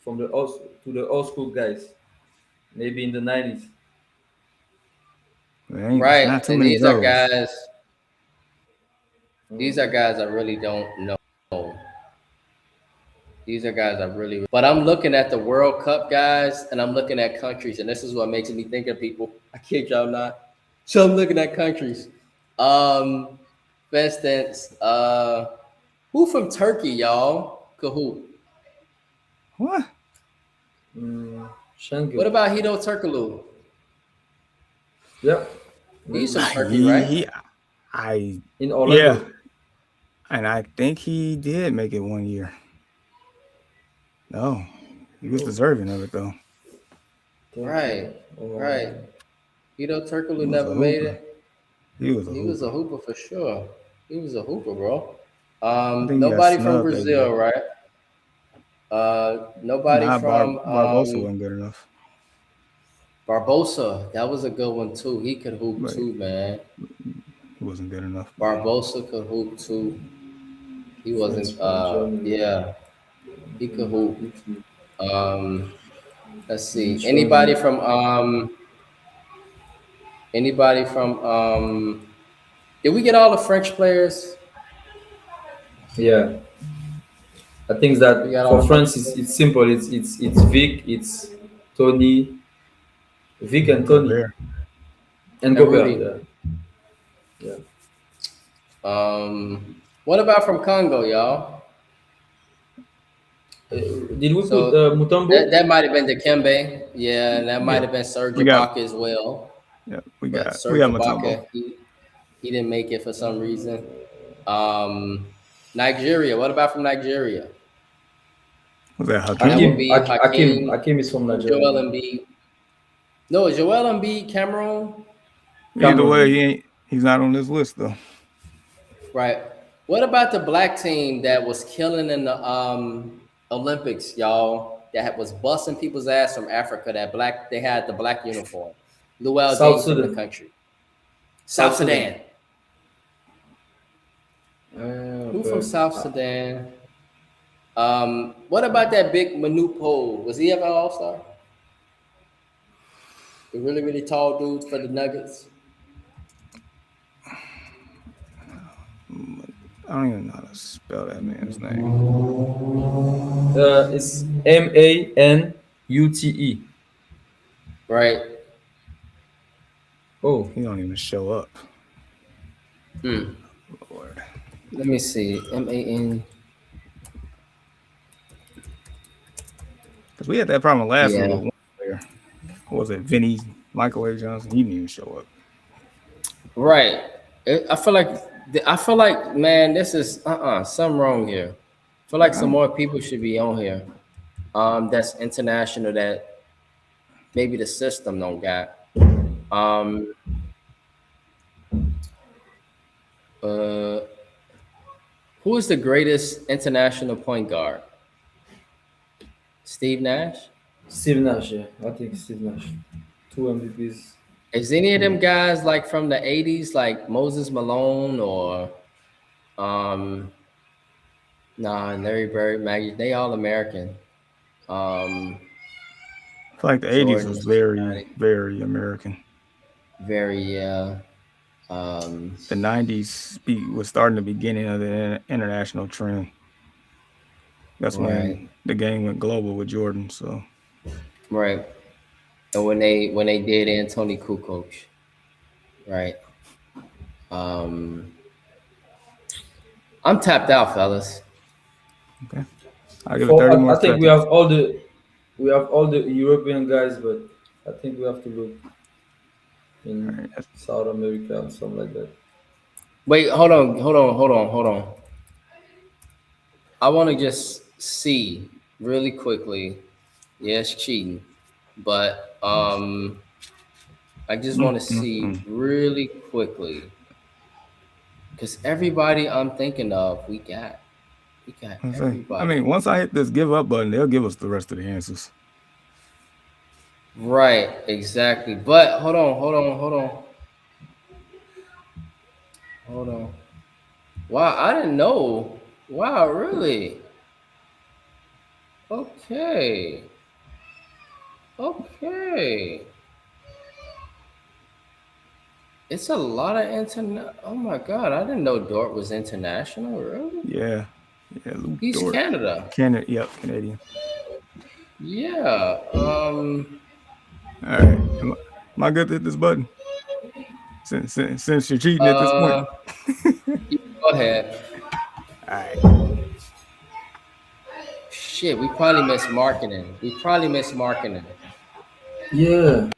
from the old school guys, maybe in the 90s. Right, Not too and many these are those. guys. These are guys I really don't know. These are guys I really. But I'm looking at the World Cup guys, and I'm looking at countries, and this is what makes me think of people. I kid y'all not. So I'm looking at countries. For instance, who from Turkey, y'all? Kahoot. What? Şengül. What about Hito Turkoglu? Yeah. He's from Turkey, right? In Orlando. Yeah. And I think he did make it 1 year. No, he was deserving of it though. Right. Hito Turkoglu He was never a made hooper. it. He was a He hooper. was a hooper for sure. He was a hooper, bro. think he got Nobody from snubbed that Brazil, year. right? Nobody from Barbosa wasn't good enough. Barbosa. That was a good one too. He could hoop Right. too, man. He wasn't good enough. Barbosa could hoop too. He wasn't. Germany. Yeah, he could hoop. Let's see. Germany. Anybody from did we get all the French players? Yeah. I think that We got all for the- France it's simple. It's Vic, it's Tony, Vic and Tony, Gobert. and And Gobert. Rudy. Yeah. What about from Congo, y'all? Did we So, put Mutombo? That might have been Dikembe. Yeah, and that might have been Serge We got- Ibaka as well. Yeah, we But got Serge Mutombo. Ibaka, he didn't make it for some reason. Nigeria. What about from Nigeria? Was that That Hakeem? would be Hakim is from Nigeria. Joel Embiid. No, Joel Embiid, Cameroon. Either way, he's not on this list though. Right. What about the black team that was killing in the Olympics, y'all? That was busting people's ass from Africa. They had the black uniform. Luel South James from the Sudan. country. South Sudan. Who from South Sudan? What about that big Manute Pole? Was he ever an All-Star? The really, really tall dude for the Nuggets. I don't even know how to spell that man's name. It's Manute. Right. Oh, He don't even show up. Hmm. Lord. Let me see. MAN. Because we had that problem last year Yeah. with one player. What was it? Vinny Michael A. Johnson. He didn't even show up. Right. I feel like, man, this is something wrong here. I feel like some more people should be on here. That's international that maybe the system don't got. Who is the greatest international point guard? Steve Nash? Steve Nash. Yeah, I think Steve Nash. 2 MVPs. Is any of them guys like from the 80s, like Moses Malone or Larry Bird, Maggie? They all American. I feel like the 80s was very, very American. The The 90s was starting the beginning of the international trend. That's when Right. the game went global with Jordan. So right. And when they did Anthony Kukoc, right? I'm tapped out, fellas. Okay. I'll give it 30 more I think seconds. we have all the European guys, but I think we have to look All in right. South America and something like that. Wait, hold on. I want to just see really quickly. Yes, cheating, but I just want to see really quickly because everybody I'm thinking of, we got I everybody. mean, once I hit this give up button, they'll give us the rest of the answers. Right, exactly. But hold on. Wow, I didn't know. Wow, really? Okay. Okay. It's a lot of internet. Oh my God, I didn't know Dort was international. Really? Yeah. Yeah, Luke He's Dort. Canada. Canada. Yep, Canadian. Yeah. All right. Am I good to hit this button? Since you're cheating at this point. Go ahead. All right. Shit, we probably missed marketing. Yeah.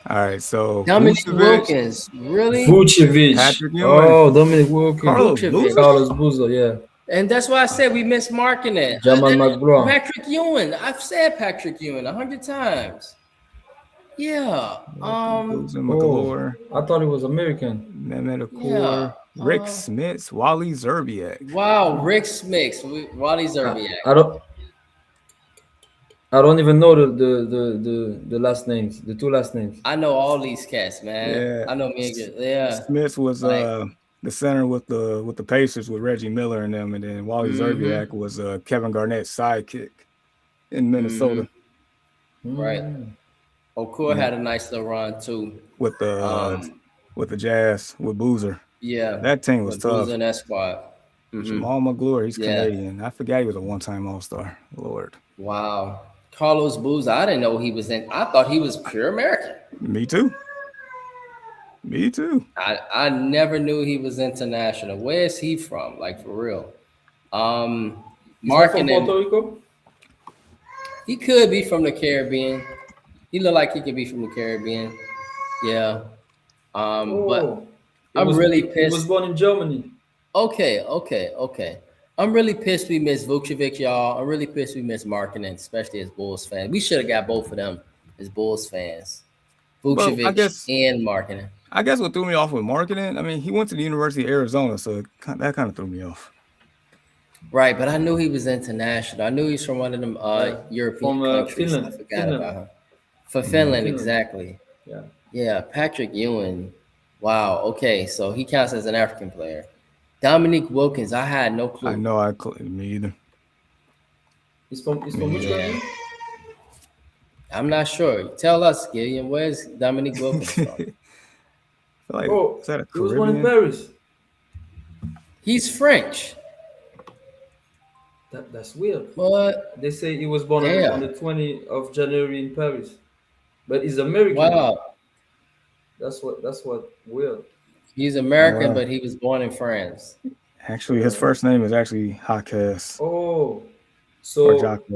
All right. So Dominic Vucevic, Wilkins, really? Vucevic. Patrick Ewing, Oh, Dominic Wilkins. Carlos Vucevic. Boozer. Carlos Boozer, yeah. And that's why I said we missed marketing. Jamal McGraw. Patrick Ewing. I've said Patrick Ewing 100 times. Yeah. Boozer, McGlure, I thought he was American. Mehmet Yeah. Akur, Rick Smits, Wally Zerbiak. Wow, Rick Smix, Wally Zerbiak. I don't even know the last names, the two last names. I know all these cats, man. Yeah. I know me. Yeah. Smith was Like- the center with the Pacers with Reggie Miller and them, and then Wally Zerbiak was Kevin Garnett's sidekick in Minnesota Right. Okur had a nice little run too. with the Jazz with Boozer. Yeah. That team was with tough. Boozer in that squad. Jamal McGlure, he's Yeah. Canadian. I forgot he was a one-time All-Star. Lord, Wow. Carlos Boozer, I didn't know he was in. I thought he was pure American. me too. Me too. I never knew he was international. Where is he from? Like for real. From Marketing. Puerto Rico? He could be from the Caribbean. He looked like he could be from the Caribbean. Yeah. But I'm really He pissed. was born in Germany. Okay. I'm really pissed we missed Vucevic, y'all. I'm really pissed we missed Markkinen, especially as Bulls fans. We should have got both of them as Bulls fans. Vucevic and Markkinen. I guess what threw me off with marketing, I mean, he went to the University of Arizona, so that kind of threw me off. Right, but I knew he was international. I knew he was from one of them European countries. Finland. I forgot about him. For Finland, exactly. Yeah. Yeah, Patrick Ewing. Wow. Okay, so he counts as an African player. Dominique Wilkins, I had no clue. I know me either. He's from which country? I'm not sure. Tell us, Gillian, where's Dominique Wilkins from? Is that a he was born in Caribbean? Paris. He's French. That's weird. But They say he was born Damn. on the 20th of January in Paris, but he's American. wow, That's what weird. he's American, Wow. but he was born in France. Actually, his first name is actually Jaques Oh, or so Jacques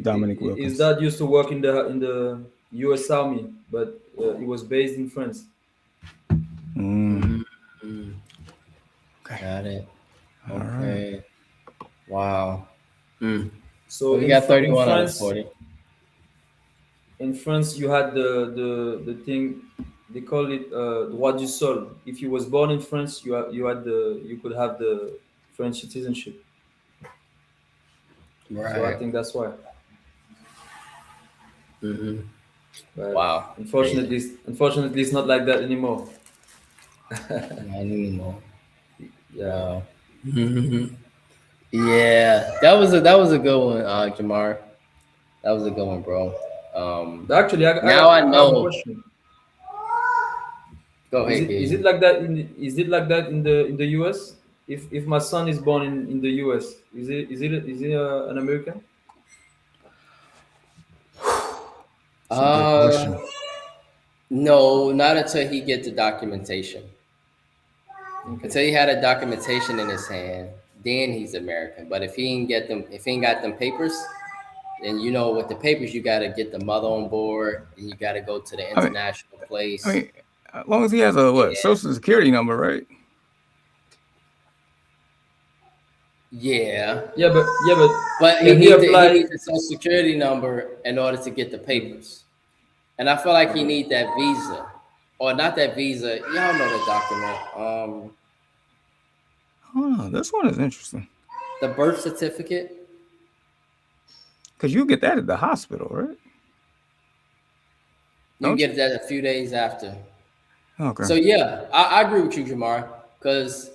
Dominic his Wilkins. dad used to work in the U.S. Army, but he was based in France. Mm. Got it. All Okay. Wow. So We in got Fr- in 31 out of France, 40. in France, you had the thing they call it droit du sol. If you was born in France, you could have the French citizenship. So I Right. think that's why. But Wow. Unfortunately, it's not like that anymore. Not anymore. Yeah. Yeah, that was a good one, Jamar. That was a good one, bro. Actually, Now I have a know. question. Go ahead, Is Gabe. it like that in the US? If my son is born in the US, is he an American? That's a good question. No, not until he gets the documentation. Until he had a documentation in his hand, then he's American. But if he ain't got them papers, then with the papers, you got to get the mother on board, and you got to go to the I mean, international place. I mean, as long as he has a social security number, right? Yeah, But he can he apply? needs a social security number in order to get the papers, and I feel like he need that visa, or not that visa. Y'all know the document, Oh, this one is interesting the birth certificate. because you get that at the hospital, right? You can get that a few days after. Okay. So yeah, I agree with you, Jamar, because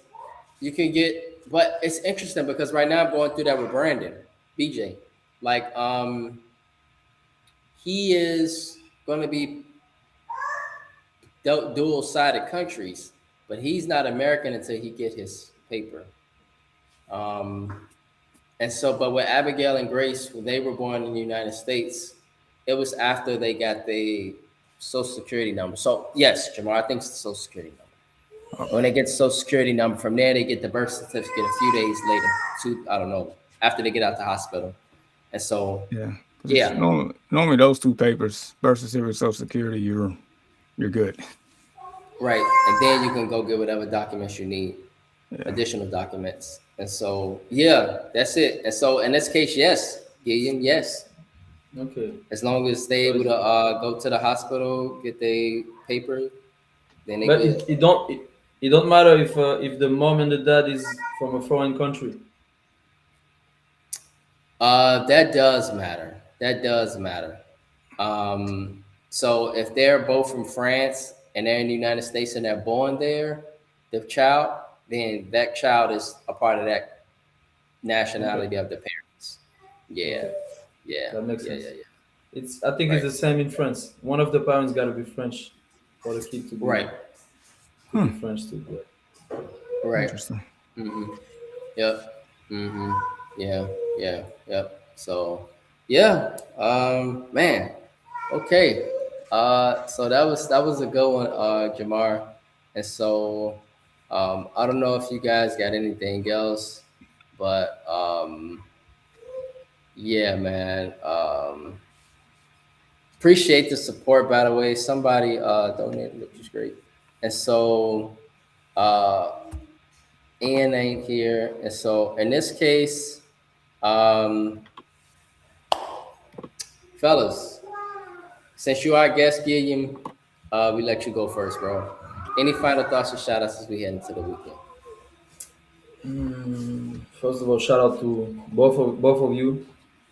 you can get, but it's interesting because right now I'm going through that with Brandon, BJ. Like, he is going to be dual-sided countries, but he's not American until he get his paper. And so, but with Abigail and Grace, when they were born in the United States, it was after they got the social security number. So yes, Jamar, I think it's the social security number. When they get the social security number, from there they get the birth certificate a few days later. I don't know, after they get out the hospital. And so yeah. Normally those two papers, birth certificate, social security, you're good. Right, and then you can go get whatever documents you need, additional documents. And so yeah, that's it. And so in this case, yes, Gillian, yes. Okay. As long as they able to go to the hospital, get their paper, then they But get it don't matter if the mom and the dad is from a foreign country. That does matter. That does matter. So if they're both from France and they're in the United States and they're born there, the child, then that child is a part of that nationality of the parents. Yeah. Yeah. That makes sense. Yeah. I think it's the same in France. One of the parents got to be French for the kid to be to be French too. Yeah. Right. Interesting. Mm-hmm. Yep. Mm-hmm. Yeah. Yep. So yeah. Man. Okay. So that was a good one, Jamar. And so I don't know if you guys got anything else, but yeah, man. Appreciate the support, by the way. Somebody donated, which is great. And so Ian ain't here. And so in this case, fellas, since you are our guest, Gilliam, we let you go first, bro. Any final thoughts or shout outs as we head into the weekend? First of all, shout out to both of you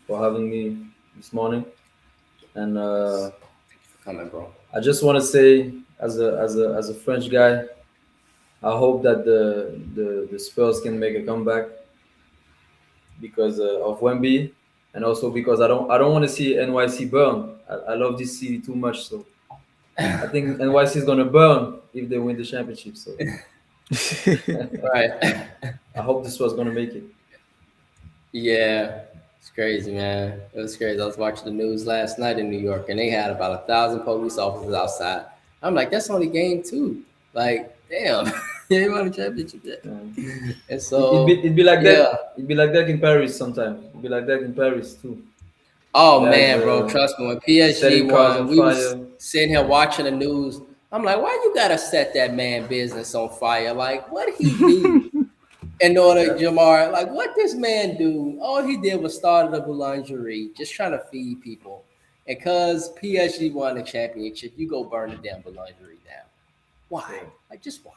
for having me this morning. And Thank you for coming, bro. I just want to say, as a French guy, I hope that the Spurs can make a comeback because of Wemby, and also because I don't want to see NYC burn. I love this city too much, so I think NYC is gonna burn if they win the championship. So Right. I hope this was gonna make it. Yeah, it's crazy, man. It was crazy. I was watching the news last night in New York, and they had about 1,000 police officers outside. I'm like, that's only game 2. Like, damn, they won a championship yet. And so It'd be like that. It'd be like that in Paris sometimes. It'd be like that in Paris too. Oh Guys, man, bro, trust me. When PSG setting cars won, on we was fire. sitting here watching the news. I'm like, why you gotta set that man business on fire? Like, what he do in order, Jamar? Like, what this man do? All he did was start a boulangerie, just trying to feed people. And cause PSG won the championship, you go burn the damn boulangerie down. Why? Like, just why?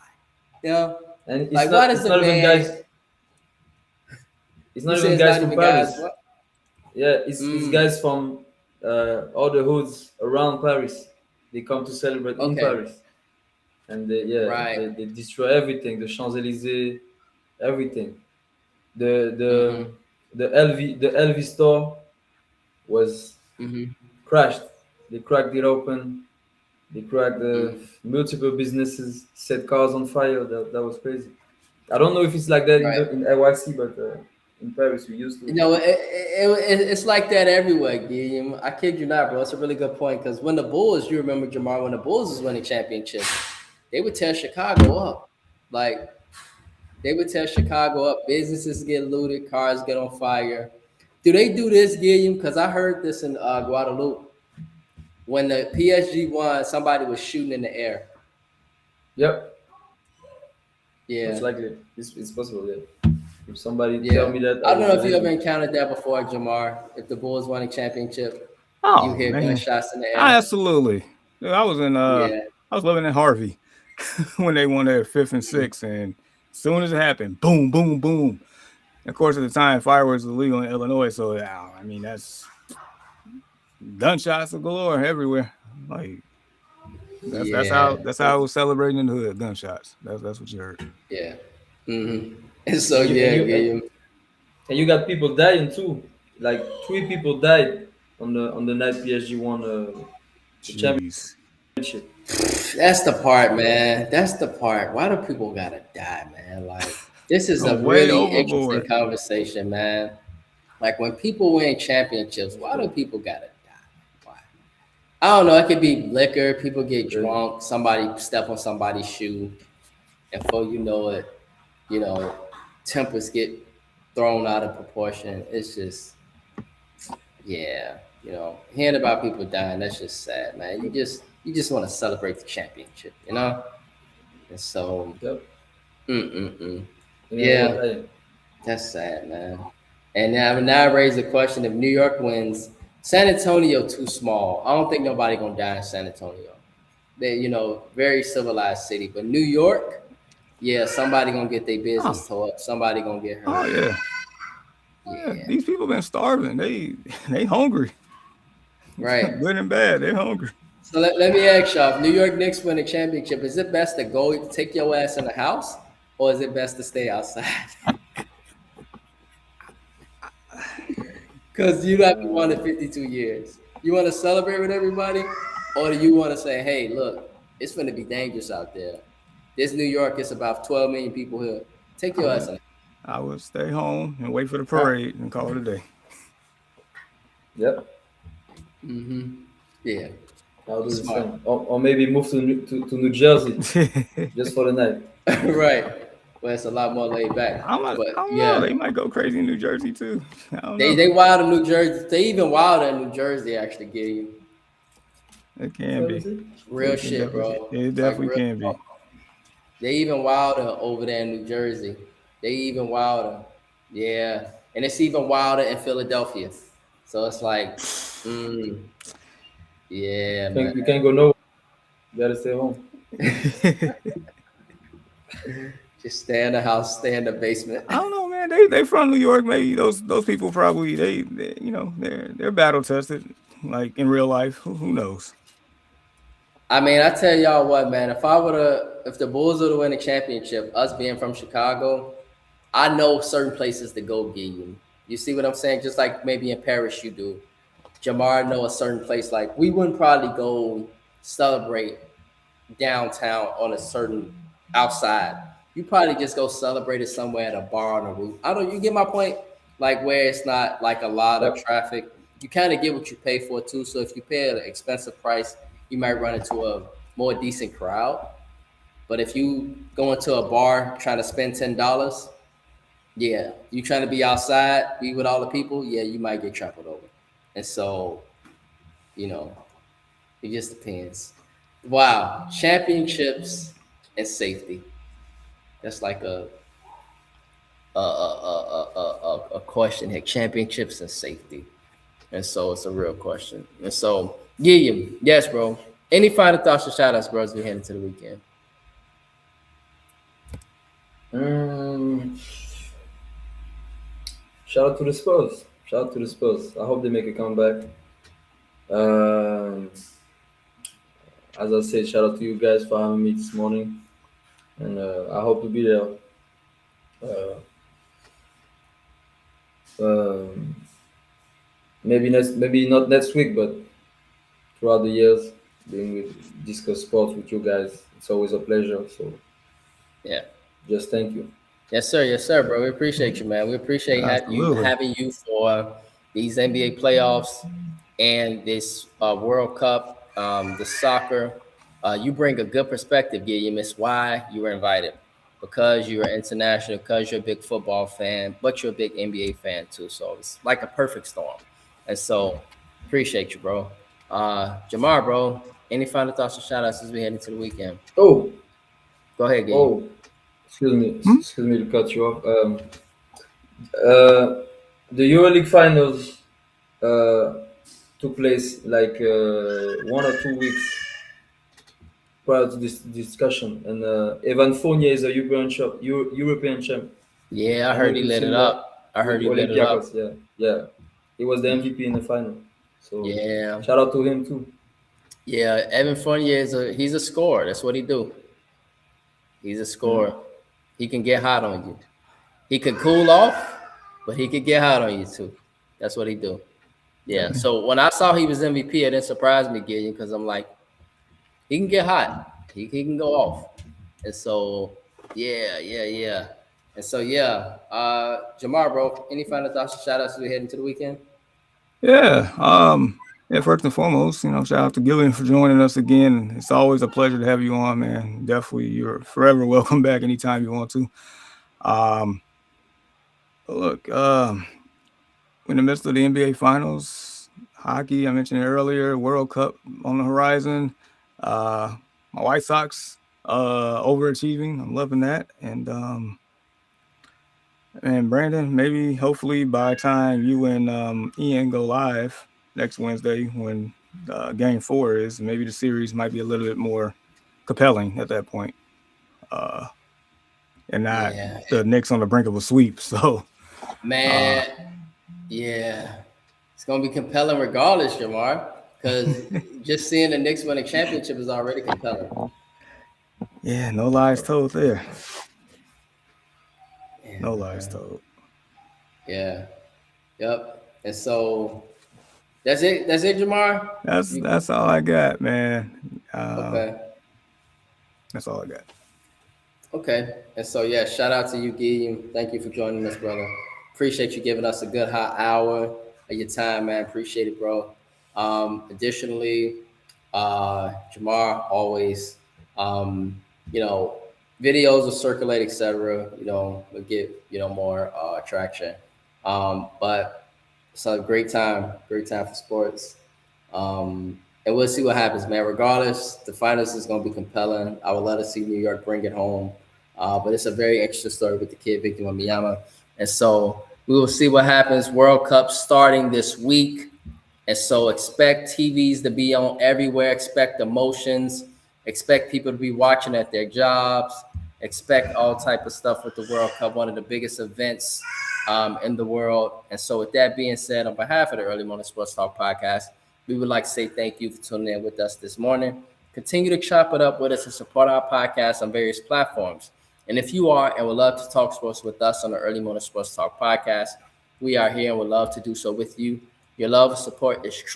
And it's Like, not, why does it's the not even man? guys. It's You not say even it's guys not from even Paris. guys. What? Yeah, it's guys from all the hoods around Paris. They come to celebrate in Okay. Paris, and Right. they destroy everything. The Champs Elysees, everything. The LV store was Mm-hmm. crashed. They cracked it open. They cracked the multiple businesses, set cars on fire. That was crazy. I don't know if it's like that Right. in NYC, but in Paris we used to. You know, it's like that everywhere, Guillaume. I kid you not, bro. It's a really good point because when the Bulls, you remember, Jamar, when the Bulls was winning championships, they would tear Chicago up. Like, They would tear Chicago up. Businesses get looted, cars get on fire. Do they do this, Gilliam? Because I heard this in Guadalupe. When the PSG won, somebody was shooting in the air. Yep, Yeah, most likely it's possible. Yeah. If somebody tell yeah. me that, I I don't will know if you believe ever it. encountered that before, Jamar. If the Bulls won a championship, you Oh hear man, gunshots in the air. absolutely. Dude, Yeah, I was living in Harvey when they won their fifth and sixth, and as soon as it happened, boom, boom, boom. And of course, at the time, fireworks was illegal in Illinois, so yeah, I mean that's gunshots galore everywhere. Like yeah, that's how I was celebrating in the hood. Gunshots. That's what you heard. yeah. And so And you and yeah, you and, Gilliam. and you got people dying too. Like 3 people died on the night PSG won the Jeez. championship. That's the part, man. That's the part. Why do people gotta die, man? Like, this is a I'm way really interesting overboard. conversation, man. Like, when people win championships, why do people gotta die? Why? I don't know. It could be liquor. People get Crazy. drunk. Somebody step on somebody's shoe, and before you know it, you know, tempers get thrown out of proportion. It's just, yeah, hearing about people dying, that's just sad, man. You just want to celebrate the championship, you know? And so, Yep. mm-mm-mm. And everyone Yeah, dying. that's sad, man. And now I raise the question: if New York wins, San Antonio too small. I don't think nobody gonna die in San Antonio. They, very civilized city, but New York, yeah, somebody gonna get their Oh, business tore up. Somebody gonna get oh hurt. yeah. Oh, yeah. Yeah, These people been starving. They hungry. right. Good and bad. They hungry. So let me ask y'all: if New York Knicks win a championship, is it best to go take your ass in the house, or is it best to stay outside? Because you haven't won in 52 years. You want to celebrate with everybody, or do you want to say, "Hey, look, it's going to be dangerous out there. This New York is about 12 million people here. Take I your ass would in." I would stay home and wait for the parade and call it a day. Yep. Mm-hmm. Yeah. I'll do the Smart. same. Or maybe move to New Jersey just for the night. Right. Well, it's a lot more laid back. I But don't know. yeah, They might go crazy in New Jersey too. I don't they know. they wild in New Jersey. They even wilder in New Jersey. Actually, get you It can be. real It shit, bro. Like definitely real. can be. They even wilder over there in New Jersey. They even wilder. Yeah. And it's even wilder in Philadelphia. So it's like, yeah, man. You can't go nowhere. You gotta stay home. Just stay in the house, stay in the basement. I don't know, man. They from New York. Maybe those people probably they're battle tested, like in real life. Who knows? I mean, I tell y'all what, man, if the Bulls were to win a championship, us being from Chicago, I know certain places to go get you. You see what I'm saying? Just like maybe in Paris you do. Jamar know a certain place. Like we wouldn't probably go celebrate downtown on a certain outside. You probably just go celebrate it somewhere at a bar on the roof. I don't. You get my point? Like where it's not like a lot of Yep. traffic. You kind of get what you pay for too. So if you pay an expensive price, you might run into a more decent crowd. But if you go into a bar trying to spend $10, yeah, you trying to be outside, be with all the people, yeah, you might get trampled over. And so, you know, it just depends. Wow, championships and safety. That's like a question here. Championships and safety, and so it's a real question. And so, yeah, yes, bro. Any final thoughts or shout outs, bro, as we head into the weekend? Shout out to the Spurs. Shout out to the Spurs. I hope they make a comeback. Um, as I said, shout out to you guys for having me this morning, and I hope to be there. Uh, um, maybe not next week, but throughout the years, being with discuss sports with you guys, it's always a pleasure. So Yeah. just thank you. Yes, sir, bro. We appreciate you, man. We appreciate Absolutely. having you for these NBA playoffs and this World Cup, the soccer. You bring a good perspective, Gilliam. It's why you were invited. because you're international, because you're a big football fan, but you're a big NBA fan too. So it's like a perfect storm. And so appreciate you, bro. Jamar, bro, any final thoughts or shout outs as we head into the weekend? Oh, Go ahead, Gabe. oh, excuse me to cut you off. The EuroLeague finals took place like 1 or 2 weeks prior to this discussion, and Evan Fournier is a European champ. Yeah, I don't heard know he if you've lit seen it that up. I heard with he lit it up. Olympiacos. Yeah, he was the MVP in the final. So Yeah. shout out to him too. Yeah, Evan Fournier he's a scorer. That's what he do. He's a scorer. He can get hot on you. He could cool off, but he could get hot on you too. That's what he do. Yeah. So when I saw he was MVP, it didn't surprise me, Gideon, because I'm like, he can get hot. He can go off. And so, yeah. And so, Jamar, bro, any final thoughts or shout outs as we head into the weekend? Yeah. First and foremost, shout out to Gillian for joining us again. It's always a pleasure to have you on, man. Definitely, you're forever welcome back anytime you want to. Look, we're in the midst of the NBA Finals, hockey. I mentioned it earlier. World Cup on the horizon. My White Sox overachieving. I'm loving that. And Brandon, maybe hopefully by the time you and Ian go live next Wednesday when Game 4 is, maybe the series might be a little bit more compelling at that point, and not the Knicks on the brink of a sweep. So, man, it's gonna be compelling regardless, Jamar, because just seeing the Knicks win a championship is already compelling. Yeah, no lies told there. No lies told. Yeah. Yep. And so that's it, Jamar? That's all I got, man. Okay. That's all I got. Okay. And so shout out to you, Guy. Thank you for joining us, brother. Appreciate you giving us a good hot hour of your time, man. Appreciate it, bro. Additionally, Jamar always videos will circulate, etc. Will get more traction. But it's a great time for sports. And we'll see what happens, man. Regardless, the finals is going to be compelling. I would love to see New York bring it home. But it's a very interesting story with the kid, Victor Wembanyama. And so we will see what happens. World Cup starting this week. And so expect TVs to be on everywhere. Expect emotions. Expect people to be watching at their jobs. Expect all type of stuff with the World Cup, one of the biggest events in the world. And so with that being said, on behalf of the Early Morning Sports Talk podcast, we would like to say thank you for tuning in with us this morning. Continue to chop it up with us and support our podcast on various platforms. And if you are and would love to talk sports with us on the Early Morning Sports Talk podcast, we are here and would love to do so with you. Your love and support is true.